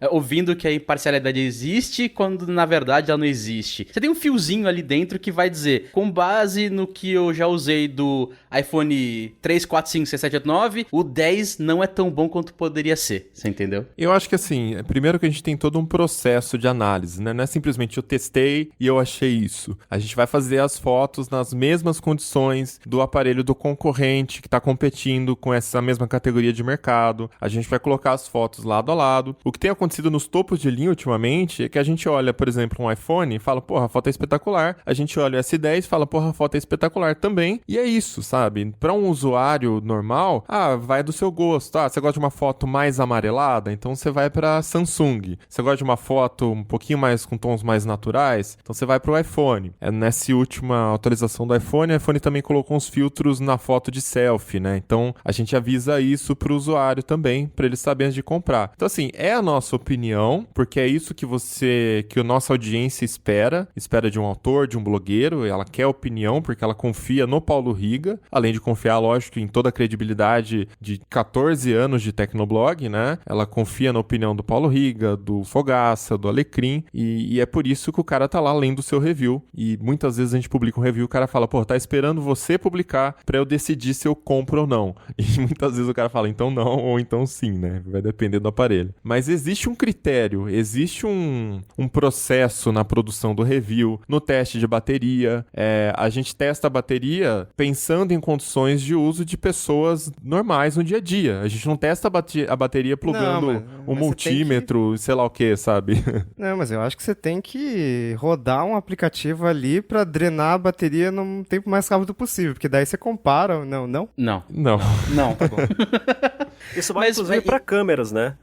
S4: ouvindo que a imparcialidade existe, quando na verdade ela não existe. Você tem um fiozinho ali dentro que vai dizer, com base no que eu já usei do iPhone 3, 4, 5, 6, 7, 8, 9, o 10 não é tão bom quanto poderia ser, você entendeu?
S2: Eu acho que assim, primeiro que a gente tem todo um processo de análise, né? Não é simplesmente eu testei e eu achei isso. A gente vai fazer as fotos nas mesmas condições do aparelho do concorrente que está competindo com essa mesma categoria de mercado. A gente vai colocar as fotos lado a lado. O que tem acontecido nos topos de linha ultimamente é que a gente olha, por exemplo, um iPhone e fala, porra, a foto é espetacular. A gente olha o S10 e fala, porra, a foto é espetacular também. E é isso, sabe? Para um usuário normal, vai do seu gosto. Você gosta de uma foto mais amarelada? Então você vai para Samsung. Você gosta de uma foto um pouquinho mais com tons mais naturais? Então você vai para o iPhone. Nessa última atualização do iPhone, o iPhone também colocou uns filtros na foto de selfie, né? Então a gente avisa isso para o usuário também, para ele saber antes de comprar. Então assim, é a nossa opinião, porque é isso que a nossa audiência espera de um autor, de um blogueiro. Ela quer opinião porque ela confia no Paulo Riga, além de confiar, lógico, em toda a credibilidade de 14 anos de Tecnoblog, né? Ela confia na opinião do Paulo Riga, do Fogaça, do Alecrim, e é por isso que o cara tá lá lendo o seu review. E muitas vezes a gente publica um review e o cara fala, tá esperando você publicar pra eu decidir se eu compro ou não. E muitas vezes o cara fala, então não, ou então sim, né? Vai depender do aparelho. Mas existe um critério, existe um processo na produção do review, no teste de bateria. A gente testa a bateria pensando em condições de uso de pessoas normais no dia a dia. bateria. A gente não testa a bateria plugando
S3: mas
S2: um
S3: você
S2: multímetro, sei lá o que, sabe?
S3: Não, mas eu acho que você tem que rodar um aplicativo ali pra drenar a bateria no tempo mais rápido possível, porque daí você compara, não?
S4: Não.
S2: Não.
S4: Não, tá bom.
S5: Isso vai, inclusive, pra câmeras, né?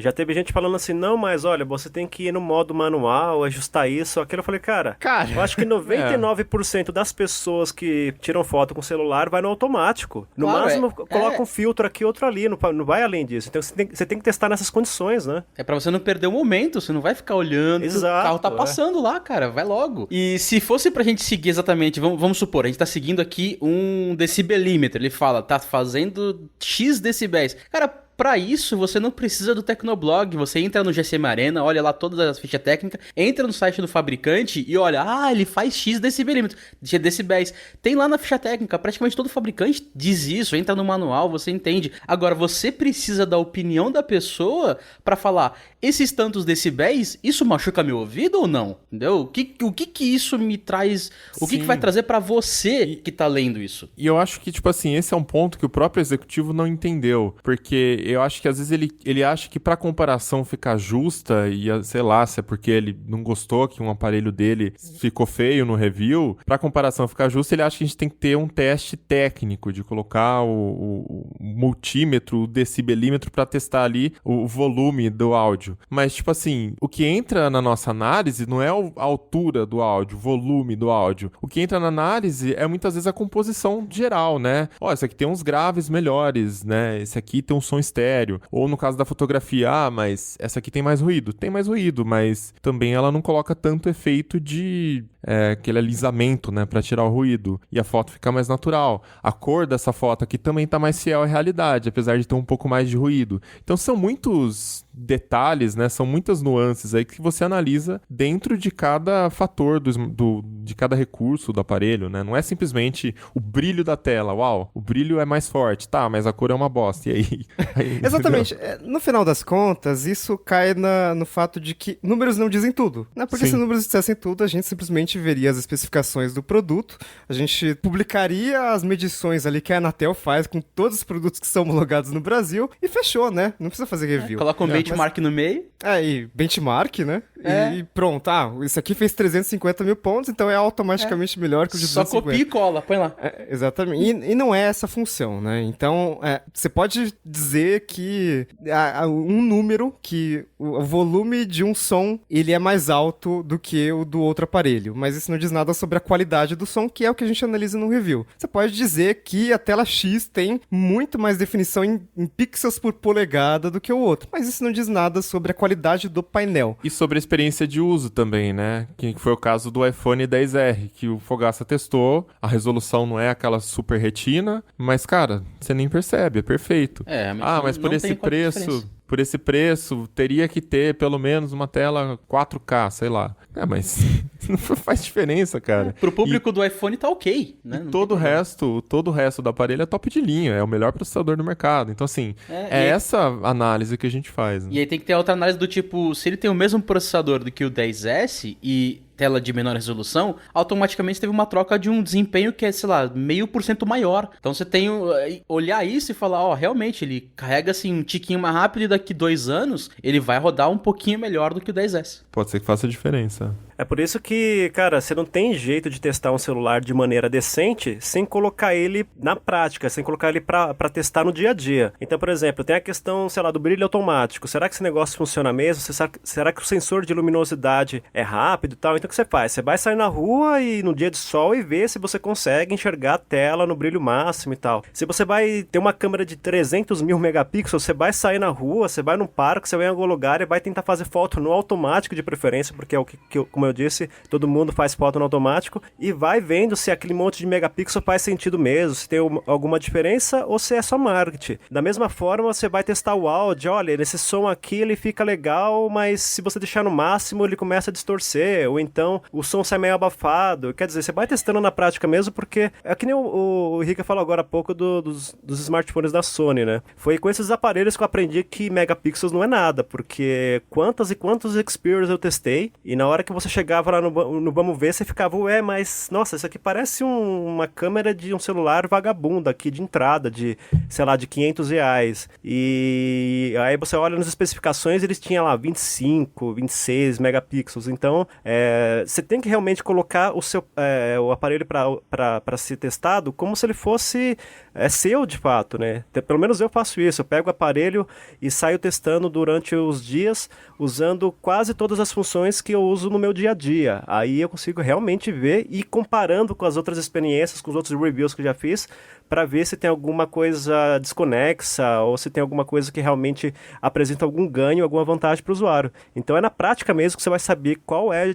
S5: Já teve gente falando assim, não, mas olha, você tem que ir no modo manual, ajustar isso, aquilo. Eu falei, cara, eu acho que 99% das pessoas que tiram foto com celular vai no automático. No
S4: Claro,
S5: máximo, coloca um filtro aqui, outro ali, não vai além disso. Então você tem que testar nessas condições, né?
S4: É pra você não perder o momento, você não vai ficar olhando que o carro tá passando lá, cara, vai logo. E se fosse pra gente seguir exatamente, vamos supor, a gente tá seguindo aqui um decibelímetro, ele fala, tá fazendo X decibéis. Cara, pra isso, você não precisa do Tecnoblog, você entra no GSM Arena, olha lá todas as fichas técnicas, entra no site do fabricante e olha, ele faz X decibelímetro, decibéis. Tem lá na ficha técnica, praticamente todo fabricante diz isso, entra no manual, você entende. Agora, você precisa da opinião da pessoa pra falar, esses tantos decibéis, isso machuca meu ouvido ou não? Entendeu? O que isso me traz, o que vai trazer pra você que tá lendo isso?
S2: E eu acho que, tipo assim, esse é um ponto que o próprio executivo não entendeu, porque eu acho que às vezes ele acha que pra comparação ficar justa, e sei lá, se é porque ele não gostou que um aparelho dele ficou feio no review, pra comparação ficar justa, ele acha que a gente tem que ter um teste técnico de colocar o multímetro, o decibelímetro pra testar ali o volume do áudio. Mas, tipo assim, o que entra na nossa análise não é a altura do áudio, o volume do áudio. O que entra na análise é muitas vezes a composição geral, né? Esse aqui tem uns graves melhores, né? Esse aqui tem um som estéreo. Ou no caso da fotografia, mas essa aqui tem mais ruído. Tem mais ruído, mas também ela não coloca tanto efeito de aquele alisamento, né, pra tirar o ruído. E a foto fica mais natural. A cor dessa foto aqui também tá mais fiel à realidade, apesar de ter um pouco mais de ruído. Então são muitos detalhes, né, são muitas nuances aí que você analisa dentro de cada fator de cada recurso do aparelho, né? Não é simplesmente o brilho da tela. Uau, o brilho é mais forte. Tá, mas a cor é uma bosta. E aí?
S3: Exatamente. No final das contas, isso cai no fato de que números não dizem tudo, né? Porque se números dissessem tudo, a gente simplesmente veria as especificações do produto, a gente publicaria as medições ali que a Anatel faz com todos os produtos que são homologados no Brasil e fechou, né? Não precisa fazer review.
S4: Coloca um benchmark no meio.
S3: E benchmark, né? E pronto. Isso aqui fez 350 mil pontos, então é automaticamente melhor que o de 250.
S4: Só copia e cola, põe lá.
S3: Exatamente. E não é essa função, né? Então, você pode dizer que um número, que o volume de um som, ele é mais alto do que o do outro aparelho, mas isso não diz nada sobre a qualidade do som, que é o que a gente analisa no review. Você pode dizer que a tela X tem muito mais definição em pixels por polegada do que o outro, mas isso não diz nada sobre a qualidade do painel.
S2: E sobre a experiência de uso também, né? Que foi o caso do iPhone XR, que o Fogaça testou, a resolução não é aquela super retina, mas, cara, você nem percebe, é perfeito. Mas por esse preço... Por esse preço, teria que ter pelo menos uma tela 4K, sei lá. Mas não faz diferença, cara.
S4: Pro público do iPhone tá ok, né?
S2: E todo o resto do aparelho é top de linha, é o melhor processador do mercado. Então, assim, essa análise que a gente faz. Né?
S4: E aí tem que ter outra análise do tipo, se ele tem o mesmo processador do que o 10S e tela de menor resolução, automaticamente teve uma troca de um desempenho que é, sei lá, 0,5% maior. Então você tem olhar isso e falar, realmente, ele carrega assim um tiquinho mais rápido e daqui 2 anos ele vai rodar um pouquinho melhor do que o 10S.
S2: Pode ser que faça diferença.
S5: É por isso que, cara, você não tem jeito de testar um celular de maneira decente sem colocar ele na prática, sem colocar ele pra testar no dia a dia. Então, por exemplo, tem a questão, sei lá, do brilho automático. Será que esse negócio funciona mesmo? Será que o sensor de luminosidade é rápido e tal? Então, o que você faz? Você vai sair na rua e no dia de sol e ver se você consegue enxergar a tela no brilho máximo e tal. Se você vai ter uma câmera de 300 mil megapixels, você vai sair na rua, você vai num parque, você vai em algum lugar e vai tentar fazer foto no automático de preferência, porque é o que como eu disse, todo mundo faz foto no automático e vai vendo se aquele monte de megapixel faz sentido mesmo, se tem alguma diferença ou se é só marketing. Da mesma forma, você vai testar o áudio, olha, nesse som aqui ele fica legal, mas se você deixar no máximo ele começa a distorcer, ou então o som sai meio abafado. Quer dizer, você vai testando na prática mesmo, porque é que nem o Rica falou agora há pouco dos smartphones da Sony, né? Foi com esses aparelhos que eu aprendi que megapixels não é nada, porque quantas e quantos Xperios eu testei, e na hora que você chegava lá no Vamos Ver, você ficava, ué, mas, nossa, isso aqui parece uma câmera de um celular vagabundo aqui de entrada, de, sei lá, de R$ 500. E aí você olha nas especificações, eles tinham lá 25, 26 megapixels. Então, você tem que realmente colocar o aparelho para ser testado como se ele fosse seu, de fato, né? Pelo menos eu faço isso, eu pego o aparelho e saio testando durante os dias, usando quase todas as funções que eu uso no meu dia a dia. Aí eu consigo realmente ver e comparando com as outras experiências, com os outros reviews que eu já fiz, para ver se tem alguma coisa desconexa ou se tem alguma coisa que realmente apresenta algum ganho, alguma vantagem para o usuário. Então é na prática mesmo que você vai saber qual é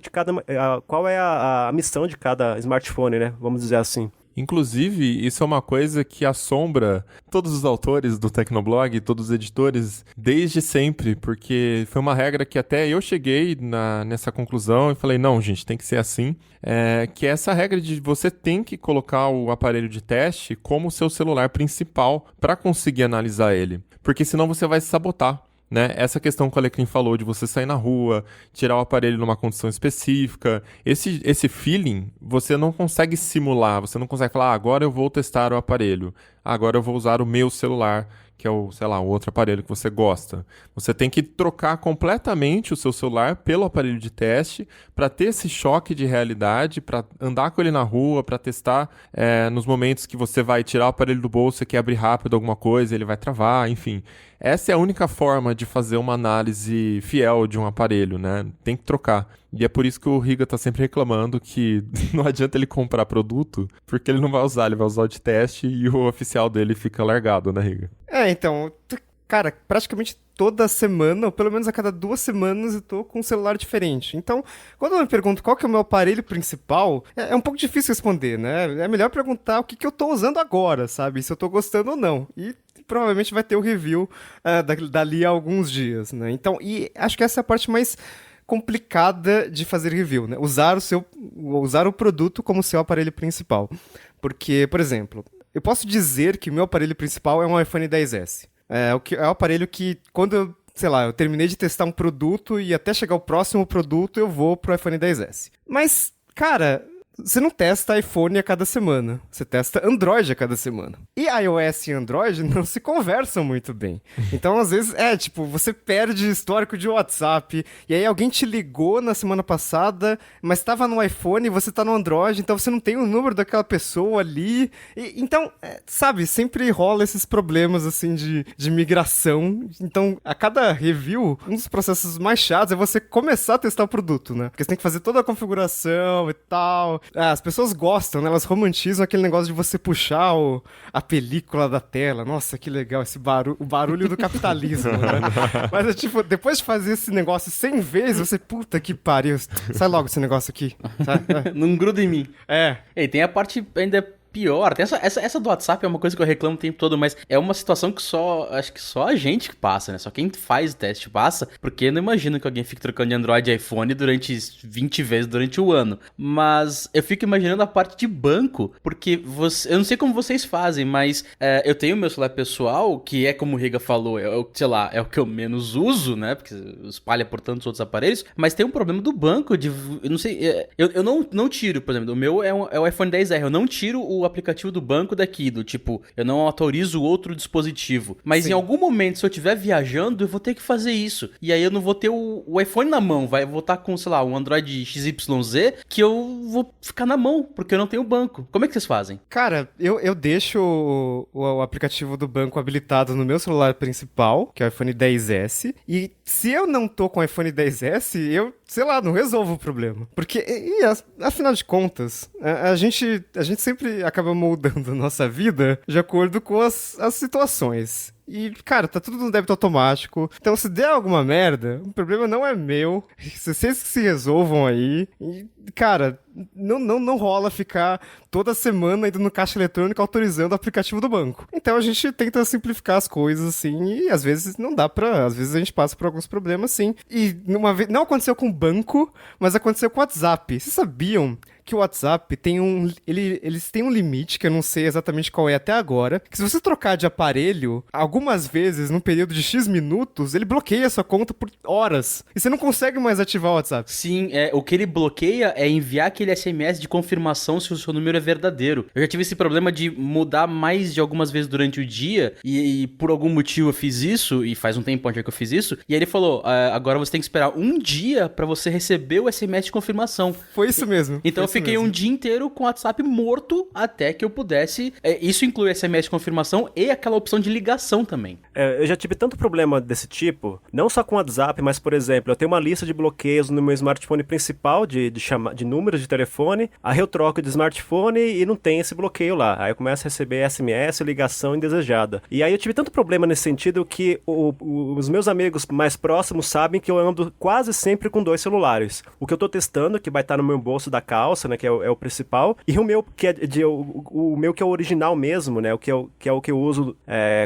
S5: a missão de cada smartphone, né? Vamos dizer assim.
S2: Inclusive, isso é uma coisa que assombra todos os autores do Tecnoblog, todos os editores, desde sempre, porque foi uma regra que até eu cheguei nessa conclusão e falei, não, gente, tem que ser assim, que é essa regra de você tem que colocar o aparelho de teste como seu celular principal para conseguir analisar ele, porque senão você vai se sabotar. Né? Essa questão que o Alecrim falou de você sair na rua, tirar o aparelho numa condição específica, esse feeling você não consegue simular, você não consegue falar, agora eu vou testar o aparelho, agora eu vou usar o meu celular, que é o, sei lá, o outro aparelho que você gosta. Você tem que trocar completamente o seu celular pelo aparelho de teste para ter esse choque de realidade, para andar com ele na rua, para testar nos momentos que você vai tirar o aparelho do bolso e quer abrir rápido alguma coisa, ele vai travar, enfim. Essa é a única forma de fazer uma análise fiel de um aparelho, né? Tem que trocar. E é por isso que o Riga tá sempre reclamando que não adianta ele comprar produto, porque ele não vai usar, ele vai usar o de teste e o oficial dele fica largado, né, Riga?
S3: Então, cara, praticamente toda semana, ou pelo menos a cada 2 semanas, eu tô com um celular diferente. Então, quando eu me pergunto qual que é o meu aparelho principal, é um pouco difícil responder, né? É melhor perguntar o que eu tô usando agora, sabe? Se eu tô gostando ou não. E provavelmente vai ter o review dali a alguns dias, né? Então, e acho que essa é a parte mais complicada de fazer review, né? Usar o produto como seu aparelho principal. Porque, por exemplo, eu posso dizer que o meu aparelho principal é um iPhone XS. É o aparelho que, quando eu terminei de testar um produto e até chegar o próximo produto, eu vou pro iPhone XS. Mas, cara, você não testa iPhone a cada semana. Você testa Android a cada semana. E iOS e Android não se conversam muito bem. Então, às vezes, você perde histórico de WhatsApp, e aí alguém te ligou na semana passada, mas estava no iPhone e você tá no Android, então você não tem o número daquela pessoa ali. Então, sabe, sempre rola esses problemas, assim, de migração. Então, a cada review, um dos processos mais chatos é você começar a testar o produto, né? Porque você tem que fazer toda a configuração e tal. As pessoas gostam, né? Elas romantizam aquele negócio de você puxar a película da tela. Nossa, que legal, o barulho do capitalismo, né? Mas, depois de fazer esse negócio 100 vezes, você, puta que pariu, sai logo esse negócio aqui.
S4: Não gruda em mim.
S3: É.
S4: E tem a parte ainda pior. Essa do WhatsApp é uma coisa que eu reclamo o tempo todo, mas é uma situação que acho que só a gente que passa, né? Só quem faz o teste passa, porque eu não imagino que alguém fique trocando de Android e iPhone durante 20 vezes durante o ano. Mas eu fico imaginando a parte de banco, porque eu não sei como vocês fazem, mas eu tenho o meu celular pessoal, que é como o Riga falou, é o que eu menos uso, né? Porque espalha por tantos outros aparelhos, mas tem um problema do banco, eu não sei, eu não tiro, por exemplo, o meu é o iPhone XR, eu não tiro o aplicativo do banco daqui, eu não autorizo outro dispositivo. Mas Sim. Em algum momento, se eu estiver viajando, eu vou ter que fazer isso. E aí eu não vou ter o iPhone na mão, vou estar com, sei lá, um Android XYZ, que eu vou ficar na mão, porque eu não tenho banco. Como é que vocês fazem?
S3: Cara, eu deixo o aplicativo do banco habilitado no meu celular principal, que é o iPhone XS, e se eu não tô com o iPhone XS, eu, sei lá, não resolvo o problema. Porque, afinal de contas, a gente sempre acaba moldando a nossa vida de acordo com as situações. E, cara, tá tudo no débito automático. Então, se der alguma merda, o problema não é meu. Vocês que se resolvam aí. E, cara, não rola ficar toda semana indo no caixa eletrônico autorizando o aplicativo do banco. Então a gente tenta simplificar as coisas, assim, e às vezes não dá pra... Às vezes a gente passa por alguns problemas, sim. E uma vez, não aconteceu com o banco, mas aconteceu com o WhatsApp. Vocês sabiam que o WhatsApp tem eles têm um limite, que eu não sei exatamente qual é até agora, que se você trocar de aparelho, algumas vezes, num período de X minutos, ele bloqueia a sua conta por horas. E você não consegue mais ativar o WhatsApp.
S4: Sim, o que ele bloqueia é enviar aquele SMS de confirmação se o seu número é verdadeiro. Eu já tive esse problema de mudar mais de algumas vezes durante o dia, e por algum motivo eu fiz isso, e faz um tempo onde é que eu fiz isso, e aí ele falou, agora você tem que esperar um dia pra você receber o SMS de confirmação.
S3: Foi isso mesmo.
S4: Então eu fiquei um dia inteiro com o WhatsApp morto até que eu pudesse. Isso inclui SMS de confirmação e aquela opção de ligação também.
S5: Eu já tive tanto problema desse tipo, não só com o WhatsApp, mas, por exemplo, eu tenho uma lista de bloqueios no meu smartphone principal de números de telefone, aí eu troco de smartphone e não tem esse bloqueio lá. Aí eu começo a receber SMS, ligação indesejada. E aí eu tive tanto problema nesse sentido que os meus amigos mais próximos sabem que eu ando quase sempre com 2 celulares. O que eu tô testando, que vai estar no meu bolso da calça, né, que é o principal, e o meu que é o meu que é o original mesmo, né, que é o que eu uso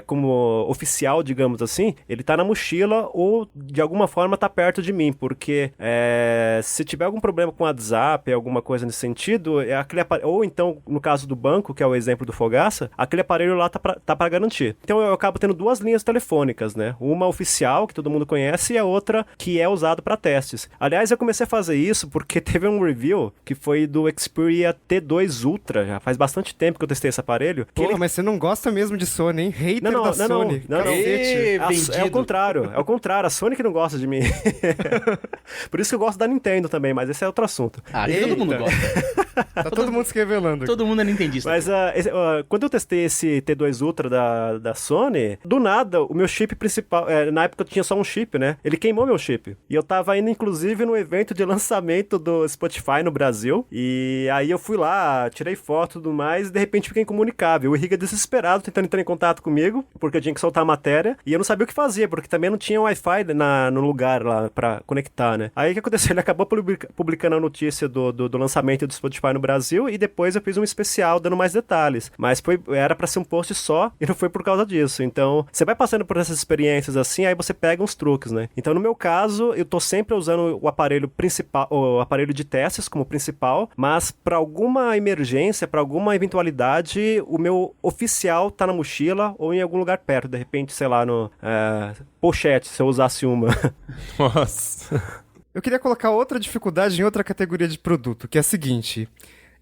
S5: como oficial, digamos assim, ele tá na mochila ou de alguma forma tá perto de mim, porque se tiver algum problema com o WhatsApp, alguma coisa nesse sentido, ou então no caso do banco, que é o exemplo do Fogaça, aquele aparelho lá tá pra garantir. Então eu acabo tendo 2 linhas telefônicas, né, uma oficial, que todo mundo conhece, e a outra que é usado para testes. Aliás, eu comecei a fazer isso porque teve um review que foi do Xperia T2 Ultra, já faz bastante tempo que eu testei esse aparelho.
S3: Pô, mas você não gosta mesmo de Sony, hein? Hater da Sony.
S5: Não. É o contrário, a Sony que não gosta de mim. Por isso que eu gosto da Nintendo também, mas esse é outro assunto.
S4: Todo mundo gosta.
S3: Tá todo mundo se revelando.
S4: Todo mundo é nintendista.
S5: Mas quando eu testei esse T2 Ultra da Sony, do nada, o meu chip principal, na época eu tinha só um chip, né? Ele queimou meu chip. E eu tava indo, inclusive, no evento de lançamento do Spotify no Brasil, e aí eu fui lá, tirei foto e tudo mais, e de repente fiquei incomunicável. O Henrique desesperado, tentando entrar em contato comigo, porque eu tinha que soltar a matéria, e eu não sabia o que fazer, porque também não tinha Wi-Fi no lugar lá pra conectar, né? Aí o que aconteceu? Ele acabou publicando a notícia do lançamento do Spotify no Brasil, e depois eu fiz um especial dando mais detalhes. Mas era pra ser um post só, e não foi por causa disso. Então, você vai passando por essas experiências assim, aí você pega uns truques, né? Então, no meu caso, eu tô sempre usando o aparelho principal, o aparelho de testes como principal, mas para alguma emergência, para alguma eventualidade, o meu oficial tá na mochila ou em algum lugar perto, de repente, sei lá, no pochete, se eu usasse uma.
S2: Nossa.
S3: Eu queria colocar outra dificuldade em outra categoria de produto, que é a seguinte: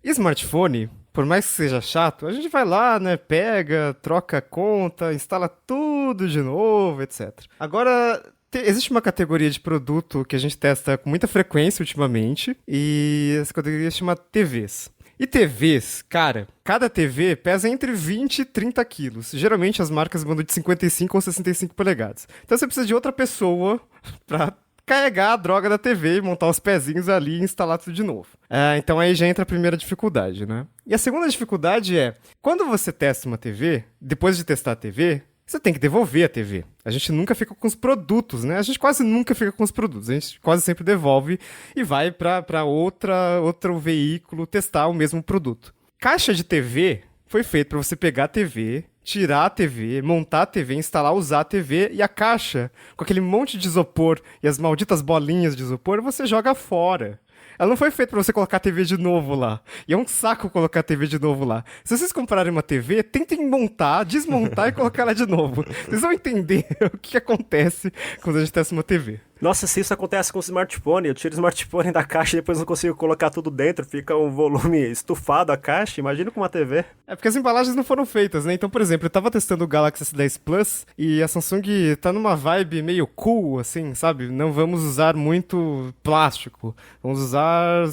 S3: smartphone, por mais que seja chato, a gente vai lá, né, pega, troca a conta, instala tudo de novo, etc. Agora, existe uma categoria de produto que a gente testa com muita frequência ultimamente, e essa categoria se chama TVs. E TVs, cara, cada TV pesa entre 20 e 30 quilos. Geralmente as marcas mandam de 55 ou 65 polegadas. Então você precisa de outra pessoa pra carregar a droga da TV e montar os pezinhos ali e instalar tudo de novo. Então aí já entra a primeira dificuldade, né? E a segunda dificuldade é, quando você testa uma TV, depois de testar a TV, você tem que devolver a TV. A gente nunca fica com os produtos, né? A gente quase nunca fica com os produtos. A gente quase sempre devolve e vai para outro veículo testar o mesmo produto. Caixa de TV foi feito para você pegar a TV, tirar a TV, montar a TV, instalar, usar a TV, e a caixa, com aquele monte de isopor e as malditas bolinhas de isopor, você joga fora. Ela não foi feita pra você colocar a TV de novo lá. E é um saco colocar a TV de novo lá. Se vocês comprarem uma TV, tentem montar, desmontar e colocar ela de novo. Vocês vão entender o que acontece quando a gente testa uma TV.
S5: Nossa, se isso acontece com o smartphone, eu tiro o smartphone da caixa e depois não consigo colocar tudo dentro, fica um volume estufado a caixa, imagina com uma TV.
S3: É porque as embalagens não foram feitas, né? Então, por exemplo, eu tava testando o Galaxy S10 Plus e a Samsung tá numa vibe meio cool, assim, sabe? Não vamos usar muito plástico, vamos usar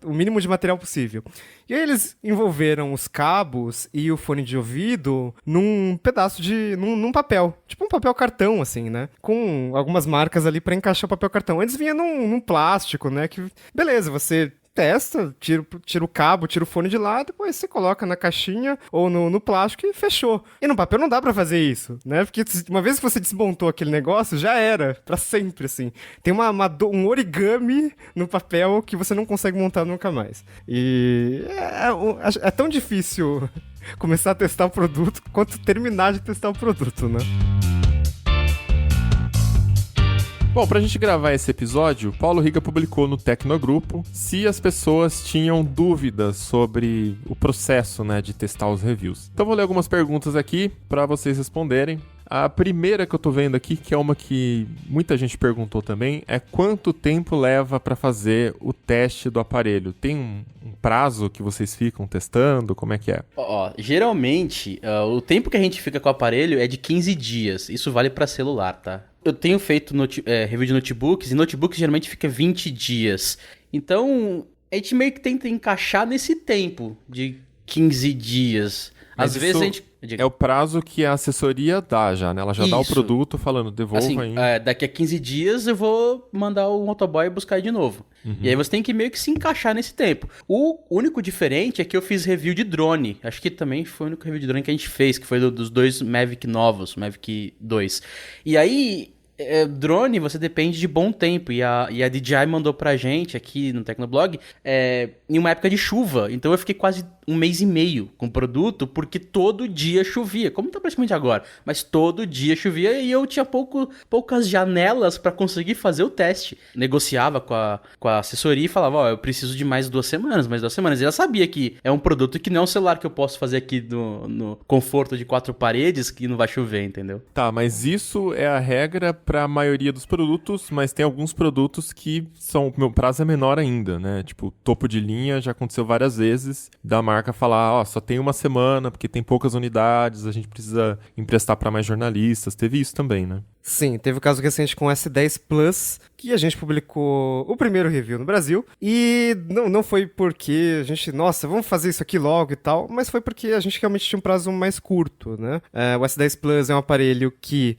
S3: o mínimo de material possível. E aí eles envolveram os cabos e o fone de ouvido num pedaço num papel, tipo um papel cartão, assim, né? Com algumas marcas ali pra encaixar o papel cartão. Antes vinha num plástico, né? Que, beleza, você testa, tira o cabo, tira o fone de lado, depois você coloca na caixinha ou no plástico e fechou. E no papel não dá pra fazer isso, né? Porque uma vez que você desmontou aquele negócio, já era, pra sempre, assim. Tem um origami no papel que você não consegue montar nunca mais. E é tão difícil começar a testar o produto quanto terminar de testar o produto, né?
S2: Bom, pra gente gravar esse episódio, Paulo Riga publicou no Tecnogrupo se as pessoas tinham dúvidas sobre o processo, né, de testar os reviews. Então vou ler algumas perguntas aqui pra vocês responderem. A primeira que eu tô vendo aqui, que é uma que muita gente perguntou também, é quanto tempo leva pra fazer o teste do aparelho? Tem um prazo que vocês ficam testando? Como é que é?
S4: Geralmente, o tempo que a gente fica com o aparelho é de 15 dias. Isso vale pra celular, tá? Eu tenho feito review de notebooks, e notebooks geralmente fica 20 dias. Então, a gente meio que tenta encaixar nesse tempo de 15 dias.
S2: Mas
S4: Às vezes a gente...
S2: É o prazo que a assessoria dá já, né? Ela já dá o
S4: Isso.
S2: produto falando, devolva
S4: assim,
S2: aí.
S4: daqui a 15 dias eu vou mandar o motoboy buscar de novo. E aí você tem que meio que se encaixar nesse tempo. O único diferente é que eu fiz review de drone. Acho que também foi o único review de drone que a gente fez, que foi dos dois Mavic novos, Mavic 2. E aí... drone, você depende de bom tempo. E a DJI mandou pra gente aqui no Tecnoblog em uma época de chuva. Então eu fiquei quase um mês e meio com o produto, porque todo dia chovia. Como tá praticamente agora. Mas todo dia chovia e eu tinha poucas janelas pra conseguir fazer o teste. Negociava com a assessoria e falava, eu preciso de mais 2 semanas, mais 2 semanas. E ela sabia que é um produto que não é um celular que eu posso fazer aqui no conforto de 4 paredes, que não vai chover, entendeu?
S2: Tá, mas isso é a regra para a maioria dos produtos, mas tem alguns produtos que o meu prazo é menor ainda, né? Tipo, topo de linha já aconteceu várias vezes da marca falar, só tem 1 semana porque tem poucas unidades, a gente precisa emprestar para mais jornalistas. Teve isso também, né?
S3: Sim, teve o caso recente com o S10 Plus, que a gente publicou o primeiro review no Brasil, e não foi porque a gente, vamos fazer isso aqui logo e tal, mas foi porque a gente realmente tinha um prazo mais curto, né? O S10 Plus é um aparelho que,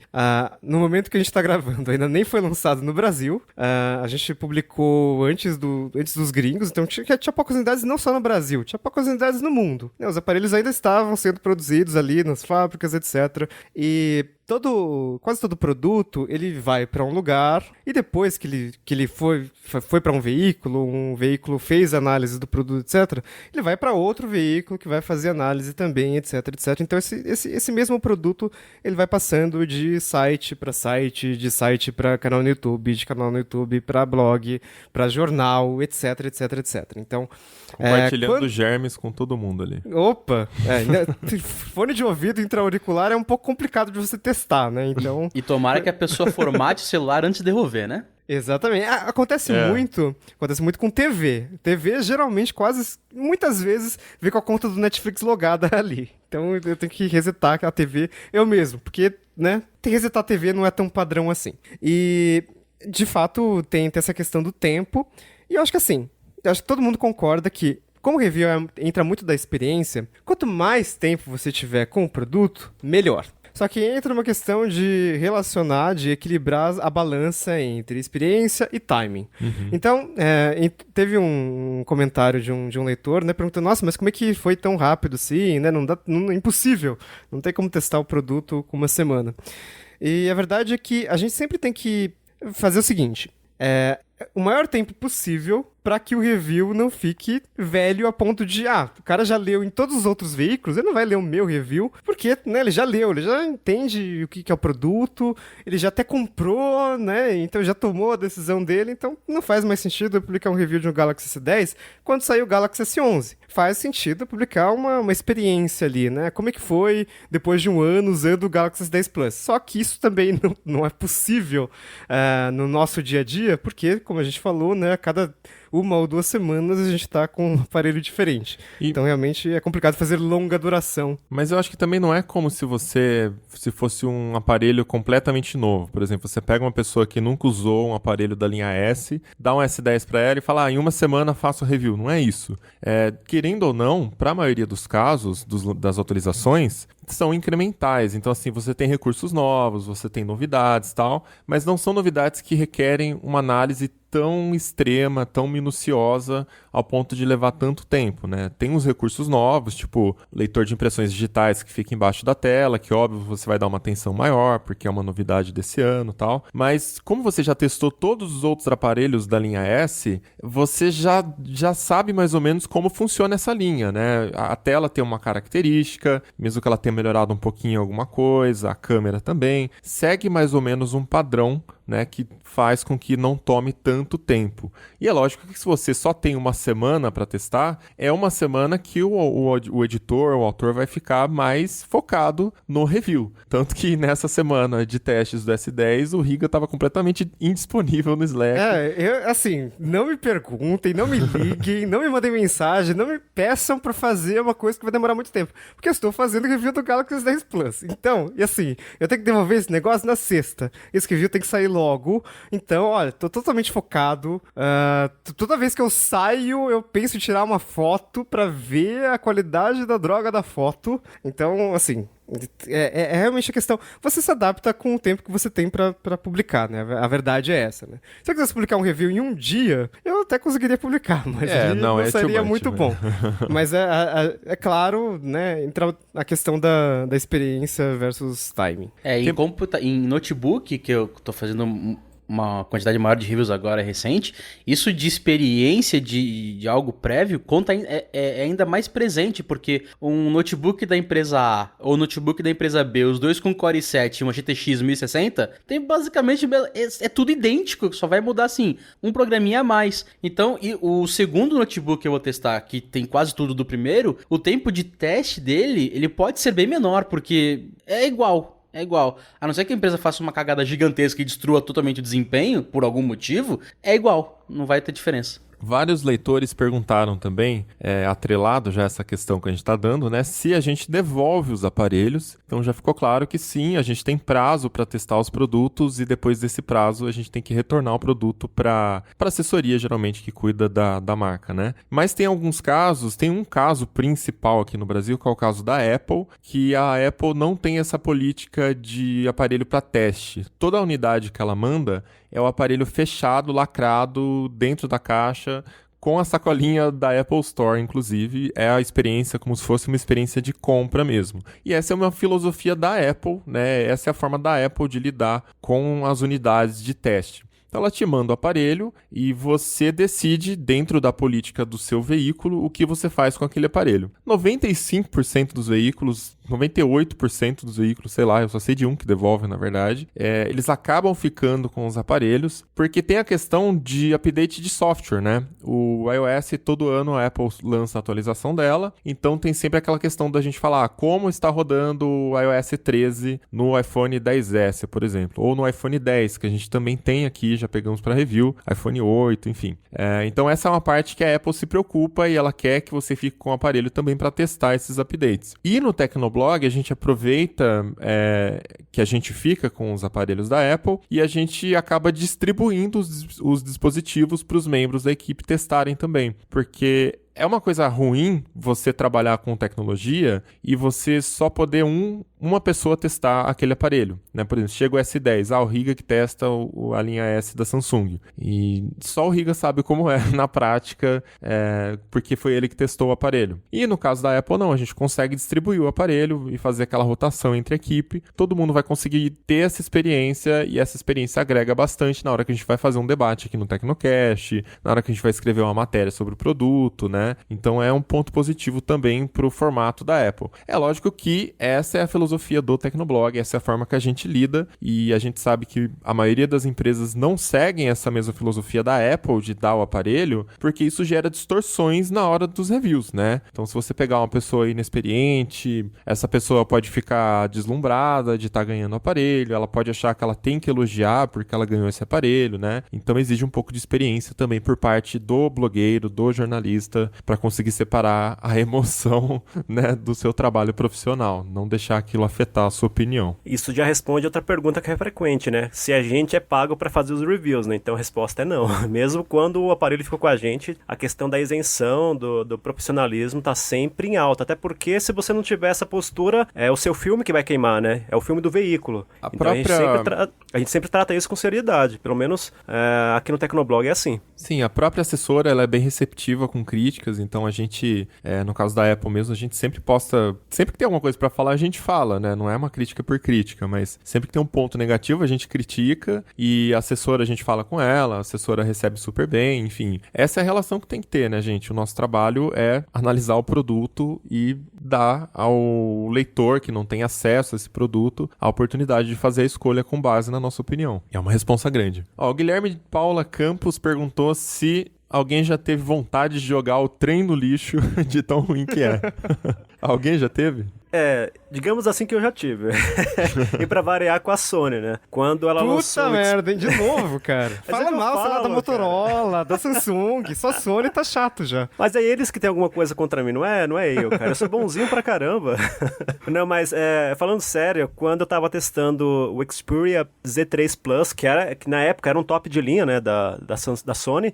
S3: no momento que a gente tá gravando, ainda nem foi lançado no Brasil. A gente publicou antes dos gringos, então tinha poucas unidades não só no Brasil, tinha poucas unidades no mundo. Os aparelhos ainda estavam sendo produzidos ali nas fábricas, etc. E quase todo produto, ele vai para um lugar e depois que ele foi para um veículo fez análise do produto, etc., ele vai para outro veículo que vai fazer análise também, etc, etc. Então esse mesmo produto, ele vai passando de site para site, de site para canal no YouTube, de canal no YouTube para blog, para jornal, etc, etc, etc. Então,
S2: compartilhando germes com todo mundo ali.
S3: Opa! Fone de ouvido intra-auricular é um pouco complicado de você testar, né? Então...
S4: E tomara que a pessoa formate o celular antes de devolver, né?
S3: Exatamente. Acontece muito com TV. TV, geralmente, muitas vezes, vem com a conta do Netflix logada ali. Então, eu tenho que resetar a TV eu mesmo, porque, né, tem que resetar a TV não é tão padrão assim. E, de fato, tem essa questão do tempo. E eu acho que, assim, todo mundo concorda que, como o review entra muito da experiência, quanto mais tempo você tiver com o produto, melhor. Só que entra uma questão de relacionar, de equilibrar a balança entre experiência e timing. Então, teve um comentário de um leitor, né, perguntando, mas como é que foi tão rápido assim, né? É impossível, não tem como testar o produto com 1 semana. E a verdade é que a gente sempre tem que fazer o seguinte, o maior tempo possível para que o review não fique velho a ponto de, o cara já leu em todos os outros veículos, ele não vai ler o meu review, porque, né, ele já leu, ele já entende o que é o produto, ele já até comprou, né, então já tomou a decisão dele, então não faz mais sentido eu publicar um review de um Galaxy S10 quando sair o Galaxy S11. Faz sentido publicar uma experiência ali, né, como é que foi depois de 1 ano usando o Galaxy S10 Plus. Só que isso também não é possível no nosso dia a dia, porque, como a gente falou, né, a cada 1 ou 2 semanas a gente tá com um aparelho diferente. Então, realmente, é complicado fazer longa duração.
S2: Mas eu acho que também não é como se fosse um aparelho completamente novo. Por exemplo, você pega uma pessoa que nunca usou um aparelho da linha S, dá um S10 pra ela e fala, em 1 semana faço o review. Não é isso. Querendo ou não, pra maioria dos casos, das atualizações, são incrementais. Então, assim, você tem recursos novos, você tem novidades e tal, mas não são novidades que requerem uma análise tão extrema, tão minuciosa, ao ponto de levar tanto tempo, né? Tem uns recursos novos, tipo leitor de impressões digitais que fica embaixo da tela, que óbvio você vai dar uma atenção maior, porque é uma novidade desse ano e tal. Mas como você já testou todos os outros aparelhos da linha S, você já sabe mais ou menos como funciona essa linha, né? A tela tem uma característica, mesmo que ela tenha melhorado um pouquinho alguma coisa, a câmera também, segue mais ou menos um padrão, né, que faz com que não tome tanto tempo. E é lógico que se você só tem uma semana para testar, é uma semana que o editor, o autor vai ficar mais focado no review. Tanto que nessa semana de testes do S10, o Riga estava completamente indisponível no Slack.
S3: Assim, não me perguntem, não me liguem, não me mandem mensagem, não me peçam para fazer uma coisa que vai demorar muito tempo. Porque eu estou fazendo review do Galaxy S10 Plus. Então, e assim, eu tenho que devolver esse negócio na sexta. Esse review tem que sair logo. Então, olha, tô totalmente focado. Toda vez que eu saio, eu penso em tirar uma foto pra ver a qualidade da droga da foto. Então, assim, é realmente a questão. Você se adapta com o tempo que você tem pra publicar, né? A verdade é essa, né? Se eu quisesse publicar um review em um dia, eu até conseguiria publicar, mas não seria muito bom. Mas é claro, né? Entra a questão da experiência versus timing.
S4: Em notebook, que eu tô fazendo uma quantidade maior de reviews agora recente, isso de experiência de algo prévio conta é ainda mais presente, porque um notebook da empresa A ou notebook da empresa B, os dois com Core i7 e uma GTX 1060, tem basicamente, é tudo idêntico, só vai mudar assim, um programinha a mais. Então, e o segundo notebook que eu vou testar, que tem quase tudo do primeiro, o tempo de teste dele, ele pode ser bem menor, porque é igual. É igual. A não ser que a empresa faça uma cagada gigantesca e destrua totalmente o desempenho, por algum motivo, é igual. Não vai ter diferença.
S2: Vários leitores perguntaram também, atrelado já essa questão que a gente está dando, né, se a gente devolve os aparelhos. Então já ficou claro que sim, a gente tem prazo para testar os produtos e depois desse prazo a gente tem que retornar o produto para assessoria, geralmente, que cuida da marca, né? Mas tem alguns casos, tem um caso principal aqui no Brasil, que é o caso da Apple, que a Apple não tem essa política de aparelho para teste. Toda a unidade que ela manda é o aparelho fechado, lacrado, dentro da caixa, com a sacolinha da Apple Store, inclusive. É a experiência como se fosse uma experiência de compra mesmo. E essa é uma filosofia da Apple, né? Essa é a forma da Apple de lidar com as unidades de teste. Então ela te manda o aparelho e você decide, dentro da política do seu veículo, o que você faz com aquele aparelho. 95% dos veículos, 98% dos veículos, sei lá, eu só sei de um que devolve, na verdade, eles acabam ficando com os aparelhos, porque tem a questão de update de software, né? O iOS, todo ano a Apple lança a atualização dela, então tem sempre aquela questão da gente falar como está rodando o iOS 13 no iPhone XS, por exemplo, ou no iPhone 10, que a gente também tem aqui, já pegamos para review, iPhone 8, enfim. Então essa é uma parte que a Apple se preocupa e ela quer que você fique com o aparelho também para testar esses updates. E no Tecnoblog a gente aproveita que a gente fica com os aparelhos da Apple e a gente acaba distribuindo os dispositivos para os membros da equipe testarem também, porque é uma coisa ruim você trabalhar com tecnologia e você só poder uma pessoa testar aquele aparelho, né? Por exemplo, chega o S10, o Riga que testa a linha S da Samsung. E só o Riga sabe como é na prática, porque foi ele que testou o aparelho. E no caso da Apple, não, a gente consegue distribuir o aparelho e fazer aquela rotação entre a equipe. Todo mundo vai conseguir ter essa experiência e essa experiência agrega bastante na hora que a gente vai fazer um debate aqui no Tecnocast, na hora que a gente vai escrever uma matéria sobre o produto, né? Então é um ponto positivo também para o formato da Apple. É lógico que essa é a filosofia do Tecnoblog, essa é a forma que a gente lida e a gente sabe que a maioria das empresas não seguem essa mesma filosofia da Apple de dar o aparelho, porque isso gera distorções na hora dos reviews, né? Então se você pegar uma pessoa inexperiente, essa pessoa pode ficar deslumbrada de estar ganhando o aparelho, ela pode achar que ela tem que elogiar porque ela ganhou esse aparelho, né? Então exige um pouco de experiência também por parte do blogueiro, do jornalista, para conseguir separar a emoção, né, do seu trabalho profissional, não deixar aquilo afetar a sua opinião.
S5: Isso já responde outra pergunta que é frequente, né? Se a gente é pago para fazer os reviews, né? Então a resposta é não. Mesmo quando o aparelho ficou com a gente, a questão da isenção, do profissionalismo tá sempre em alta. Até porque se você não tiver essa postura, é o seu filme que vai queimar, né? É o filme do veículo. Então a gente sempre trata isso com seriedade. Pelo menos aqui no Tecnoblog é assim.
S2: Sim, a própria assessora ela é bem receptiva com críticas, então a gente, no caso da Apple mesmo, a gente sempre posta, sempre que tem alguma coisa pra falar, a gente fala, né? Não é uma crítica por crítica, mas sempre que tem um ponto negativo, a gente critica e a assessora a gente fala com ela, a assessora recebe super bem, enfim. Essa é a relação que tem que ter, né, gente? O nosso trabalho é analisar o produto e dar ao leitor que não tem acesso a esse produto a oportunidade de fazer a escolha com base na nossa opinião. É uma responsa grande. Ó, o Guilherme Paula Campos perguntou se alguém já teve vontade de jogar o trem no lixo de tão ruim que é. Alguém já teve?
S5: Digamos assim que eu já tive. E pra variar com a Sony, né? Quando ela lançou...
S3: Puta merda, hein? De novo, cara. Fala mal, sei lá, da Motorola, da Samsung, só Sony tá chato já.
S5: Mas é eles que tem alguma coisa contra mim, não é eu, cara. Eu sou bonzinho pra caramba. Não, mas falando sério, quando eu tava testando o Xperia Z3 Plus, que na época era um top de linha, né, da Sony,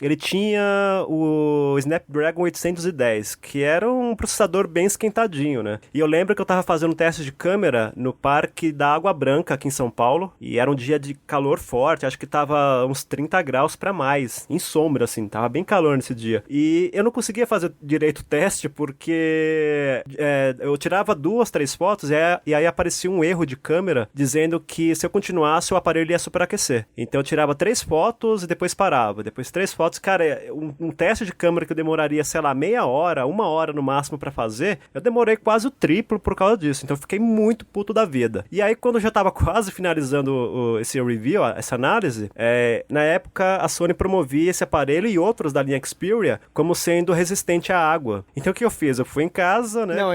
S5: ele tinha o Snapdragon 810, que era um processador bem esquentadinho, né? E eu lembro que eu tava fazendo teste de câmera no Parque da Água Branca, aqui em São Paulo, e era um dia de calor forte, acho que tava uns 30 graus pra mais, em sombra, assim, tava bem calor nesse dia. E eu não conseguia fazer direito o teste, porque eu tirava 2, 3 fotos, e aí aparecia um erro de câmera, dizendo que se eu continuasse, o aparelho ia superaquecer. Então eu tirava 3 fotos e depois parava, depois 3 fotos, cara, um teste de câmera que eu demoraria, sei lá, meia hora, 1 hora no máximo pra fazer, eu demorei quase o triplo por causa disso, então eu fiquei muito puto da vida. E aí, quando eu já tava quase finalizando esse review, essa análise, na época a Sony promovia esse aparelho e outros da linha Xperia como sendo resistente à água. Então o que eu fiz? Eu fui em casa, né?
S3: Não,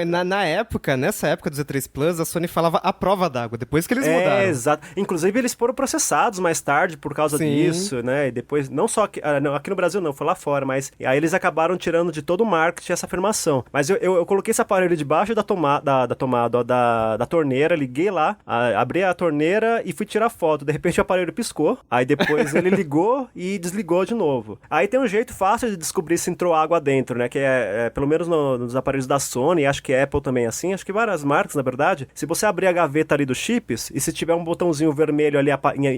S3: nessa época do Z3 Plus, a Sony falava a prova d'água, depois que eles mudaram.
S5: Exato. Inclusive, eles foram processados mais tarde por causa disso, né? E depois, não só aqui no Brasil não, foi lá fora, mas aí eles acabaram tirando de todo o marketing essa afirmação. Mas eu coloquei esse aparelho debaixo da tomada, da torneira, liguei lá, abri a torneira e fui tirar foto. De repente o aparelho piscou, aí depois ele ligou e desligou de novo. Aí tem um jeito fácil de descobrir se entrou água dentro, né? Que pelo menos nos aparelhos da Sony, acho que a Apple também é assim, acho que várias marcas, na verdade. Se você abrir a gaveta ali dos chips e se tiver um botãozinho vermelho ali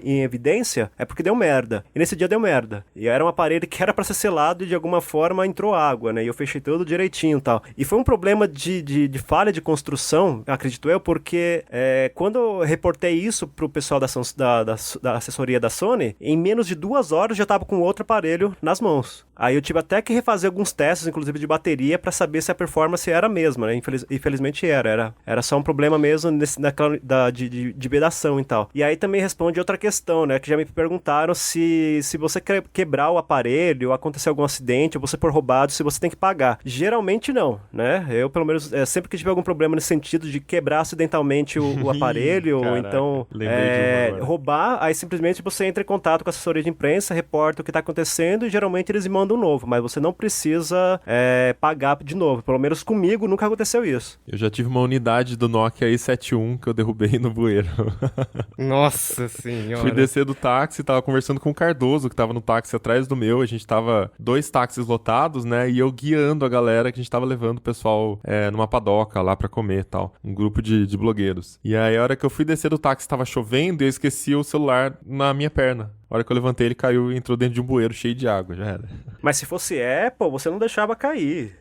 S5: em evidência, é porque deu merda. E nesse dia deu merda. E era um aparelho que era pra ser selado e de alguma forma entrou água, né? E eu fechei tudo direitinho e tal. E foi um problema de falha de construção, acredito eu, porque quando eu reportei isso pro pessoal da assessoria da Sony, em menos de 2 horas já tava com outro aparelho nas mãos. Aí eu tive até que refazer alguns testes, inclusive de bateria, pra saber se a performance era a mesma, né? Infelizmente era só um problema mesmo de vedação e tal. E aí também responde outra questão, né? Que já me perguntaram se você quebrar o aparelho, acontecer algum acidente, ou você for roubado, se você tem que pagar. Geralmente não, né? Eu, pelo menos, sempre que tiver algum problema nesse sentido de quebrar acidentalmente o aparelho, ou então roubar, aí simplesmente você entra em contato com a assessoria de imprensa, reporta o que tá acontecendo e geralmente eles mandam um novo, mas você não precisa pagar de novo. Pelo menos comigo nunca aconteceu isso.
S2: Eu já tive uma unidade do Nokia i71 que eu derrubei no bueiro.
S3: Nossa senhora.
S2: Fui descer do táxi, tava conversando com o Cardoso, que tava no táxi atrás do meu, a gente tava 2 táxis lotados, né, e eu guiando a galera que a gente tava levando o pessoal numa padoca lá pra comer e tal, um grupo de blogueiros. E aí a hora que eu fui descer do táxi tava chovendo e eu esqueci o celular na minha perna. A hora que eu levantei, ele caiu e entrou dentro de um bueiro cheio de água, já era.
S5: Mas se fosse Apple, você não deixava cair.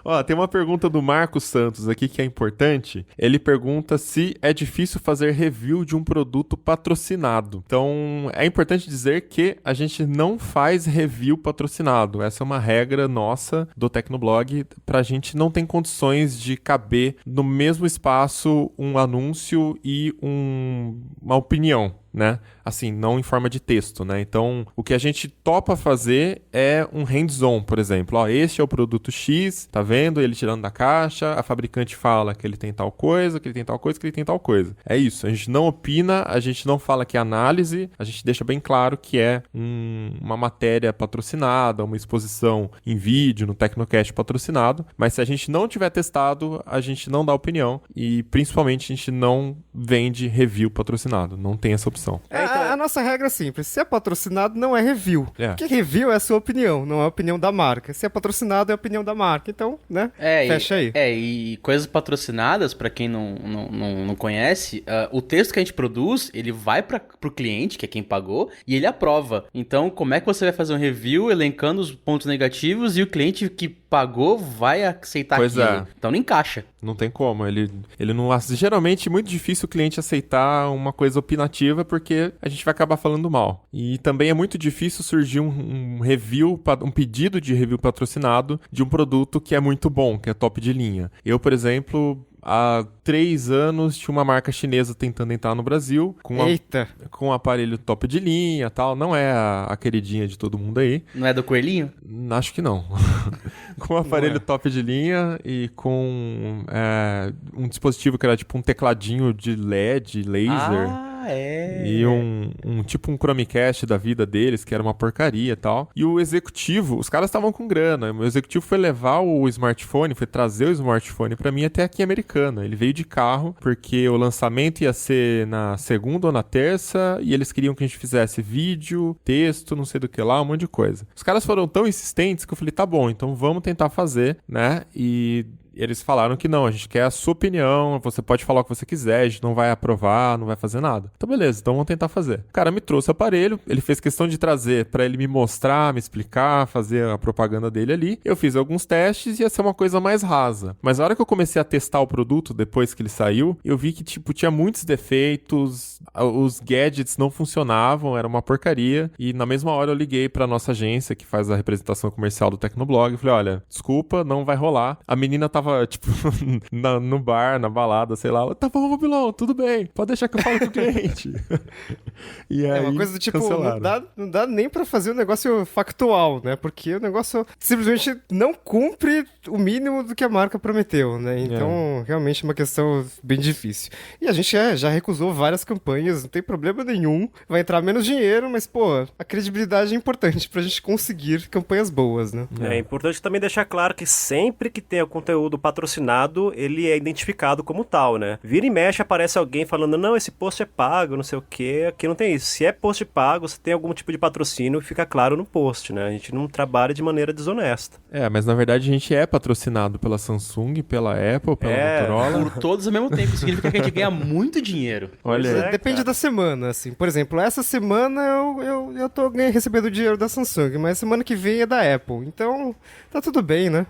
S2: Ó, tem uma pergunta do Marcos Santos aqui que é importante. Ele pergunta se é difícil fazer review de um produto patrocinado. Então, é importante dizer que a gente não faz review patrocinado. Essa é uma regra nossa do Tecnoblog. Pra gente não tem condições de caber no mesmo espaço um anúncio e uma opinião. né? Assim, não em forma de texto, né? Então, o que a gente topa fazer é um hands-on, por exemplo. Ó, este é o produto X, tá vendo? Ele tirando da caixa, a fabricante fala que ele tem tal coisa, que ele tem tal coisa, que ele tem tal coisa. É isso, a gente não opina, a gente não fala que é análise, a gente deixa bem claro que é uma matéria patrocinada, uma exposição em vídeo, no Tecnocast patrocinado, mas se a gente não tiver testado, a gente não dá opinião e, principalmente, a gente não vende review patrocinado, não tem essa opção.
S3: A nossa regra é simples, se é patrocinado não é review,
S2: É.
S3: porque review é a sua opinião, não é a opinião da marca. Se é patrocinado é a opinião da marca, então, né, fecha aí.
S4: E coisas patrocinadas, pra quem não conhece, o texto que a gente produz, ele vai pro cliente, que é quem pagou, e ele aprova. Então, como é que você vai fazer um review elencando os pontos negativos e o cliente que pagou vai aceitar
S2: Pois
S4: aquilo?
S2: é.
S4: Então não encaixa.
S2: Não tem como, ele não... Geralmente é muito difícil o cliente aceitar uma coisa opinativa porque a gente vai acabar falando mal. E também é muito difícil surgir um review, um pedido de review patrocinado de um produto que é muito bom, que é top de linha. Eu, por exemplo... Há 3 anos tinha uma marca chinesa tentando entrar no Brasil
S3: Eita!
S2: com um aparelho top de linha e tal. Não é a queridinha de todo mundo aí.
S4: Não é do coelhinho?
S2: Acho que não. Com um aparelho top de linha e com um dispositivo que era tipo um tecladinho de LED, laser. E tipo um Chromecast da vida deles, que era uma porcaria e tal. E o executivo, os caras estavam com grana. O executivo foi levar o smartphone, foi trazer o smartphone pra mim até aqui em Americana. Ele veio de carro, porque o lançamento ia ser na segunda ou na terça, e eles queriam que a gente fizesse vídeo, texto, não sei do que lá, um monte de coisa. Os caras foram tão insistentes que eu falei, tá bom, então vamos tentar fazer, né? E eles falaram que não, a gente quer a sua opinião, você pode falar o que você quiser, a gente não vai aprovar, não vai fazer nada. Então beleza, então vamos tentar fazer. O cara me trouxe o aparelho, ele fez questão de trazer pra ele me mostrar, me explicar, fazer a propaganda dele ali. Eu fiz alguns testes e ia ser uma coisa mais rasa. Mas na hora que eu comecei a testar o produto, depois que ele saiu, eu vi que, tipo, tinha muitos defeitos, os gadgets não funcionavam, era uma porcaria. E na mesma hora eu liguei pra nossa agência, que faz a representação comercial do Tecnoblog, e falei, olha, desculpa, não vai rolar. A menina tava, tipo, no bar, na balada, sei lá. Ela, tá bom, Mobilon, tudo bem. Pode deixar que eu falo com o cliente. E aí,
S3: Uma coisa do tipo,
S2: cancelaram.
S3: não dá nem pra fazer um negócio factual, né? Porque o negócio simplesmente não cumpre o mínimo do que a marca prometeu, né? Então, realmente é uma questão bem difícil. E a gente já recusou várias campanhas, não tem problema nenhum. Vai entrar menos dinheiro, mas, pô, a credibilidade é importante pra gente conseguir campanhas boas, né?
S5: É importante também deixar claro que sempre que tem o conteúdo patrocinado, ele é identificado como tal, né? Vira e mexe, aparece alguém falando, não, esse post é pago, não sei o quê. Aqui não tem isso. Se é post pago, se tem algum tipo de patrocínio, fica claro no post, né? A gente não trabalha de maneira desonesta.
S2: Mas na verdade a gente é patrocinado pela Samsung, pela Apple, pela Motorola.
S4: Por todos ao mesmo tempo. Isso significa que a gente ganha muito dinheiro.
S2: Olha,
S3: Depende da semana, assim. Por exemplo, essa semana eu tô recebendo dinheiro da Samsung, mas semana que vem é da Apple. Então, tá tudo bem, né?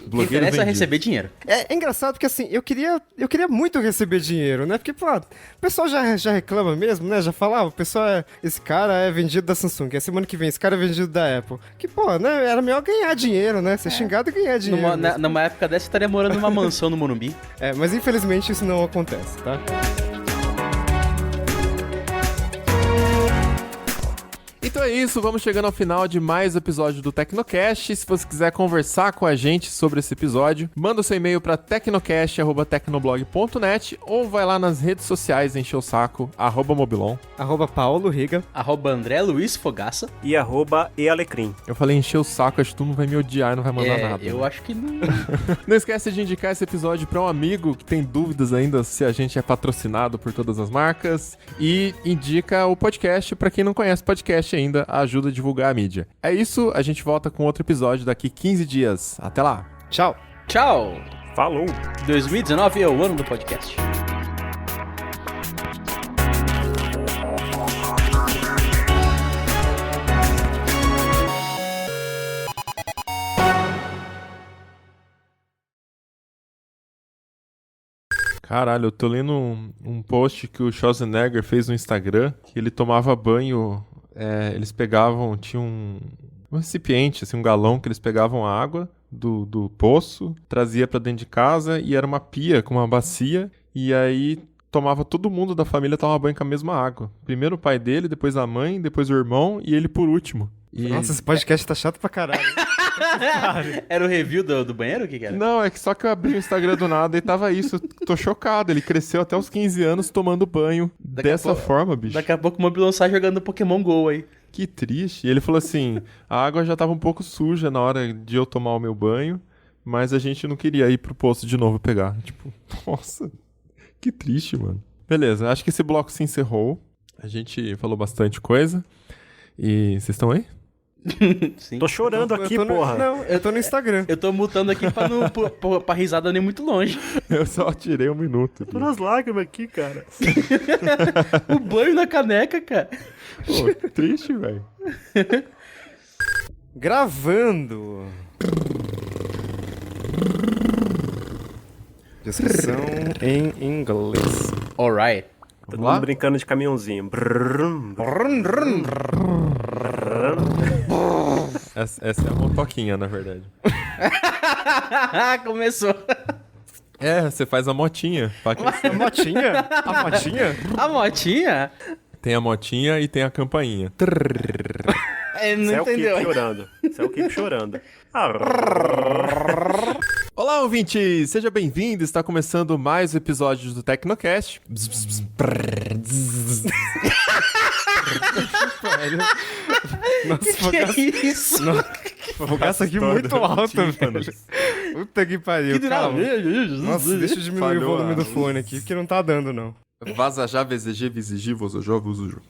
S4: O que interessa é receber dinheiro.
S3: É engraçado porque, assim, eu queria muito receber dinheiro, né? Porque, pô, o pessoal já reclama mesmo, né? Já fala, o pessoal esse cara é vendido da Samsung, a semana que vem esse cara é vendido da Apple. Que, pô, né? Era melhor ganhar dinheiro, né? Ser xingado e ganhar dinheiro.
S4: Numa época dessa, eu estaria morando numa mansão no Morumbi.
S3: Mas infelizmente isso não acontece, tá?
S2: Então é isso, vamos chegando ao final de mais um episódio do Tecnocast. Se você quiser conversar com a gente sobre esse episódio, manda o seu e-mail para tecnocast@tecnoblog.net ou vai lá nas redes sociais encher o saco, @mobilon.
S3: @Paulo Riga.
S4: @André Luiz Fogaça.
S5: E @ealecrim.
S2: Eu falei encher o saco, acho que tu não vai me odiar e não vai mandar nada.
S4: Eu acho que não.
S2: Não esquece de indicar esse episódio para um amigo que tem dúvidas ainda se a gente é patrocinado por todas as marcas e indica o podcast para quem não conhece podcast ainda, ajuda a divulgar a mídia. É isso, a gente volta com outro episódio daqui 15 dias. Até lá.
S3: Tchau.
S4: Tchau.
S5: Falou!
S4: 2019 é o ano do podcast.
S2: Caralho, eu tô lendo um post que o Schwarzenegger fez no Instagram, que ele tomava banho, eles pegavam, tinha um recipiente, assim, um galão que eles pegavam água do poço, trazia pra dentro de casa e era uma pia com uma bacia, e aí todo mundo da família tomava banho com a mesma água. Primeiro o pai dele, depois a mãe, depois o irmão e ele por último. E...
S3: Nossa, esse podcast tá chato pra caralho.
S4: Era o review do banheiro? O que que era?
S2: Não, é que só que eu abri o Instagram do nada e tava isso. Tô chocado. Ele cresceu até os 15 anos tomando banho dessa forma, bicho.
S4: Daqui a pouco o Mobilon sai jogando Pokémon GO aí.
S2: Que triste. E ele falou assim, a água já tava um pouco suja na hora de eu tomar o meu banho, mas a gente não queria ir pro posto de novo pegar. Tipo, nossa, que triste, mano. Beleza, acho que esse bloco se encerrou. A gente falou bastante coisa. E vocês estão aí?
S4: Sim.
S5: Tô chorando aqui, porra.
S3: Não, eu tô no Instagram.
S4: Eu tô mutando aqui pra, não, pra risada nem muito longe.
S2: Eu só tirei 1 minuto.
S5: Tô nas lágrimas aqui, cara.
S4: O banho na caneca, cara.
S2: Pô, que triste, velho.
S3: Gravando. Descrição em inglês.
S4: Alright.
S5: Todo
S2: Vamos lá?
S5: mundo brincando de caminhãozinho.
S2: Essa é a motoquinha, na verdade.
S4: Começou.
S2: É, você faz a motinha. pra aquecer.
S3: A motinha? A motinha?
S4: A motinha?
S2: Tem a motinha e tem a campainha.
S4: É, não
S5: Isso é o Keep
S4: entendeu.
S5: chorando. Isso é o Keep chorando.
S2: Olá, ouvinte! Seja bem-vindo! Está começando mais um episódio do Tecnocast.
S3: Nossa,
S4: Que é isso?
S3: fogaça aqui muito alta, velho. Puta que pariu, calma. Nossa, deixa eu diminuir
S2: Falhou
S3: o volume
S2: a
S3: do
S2: luz.
S3: fone aqui, porque não tá dando, não.
S2: Vaza já, VZG, VZG, Vozojó, Vozojo.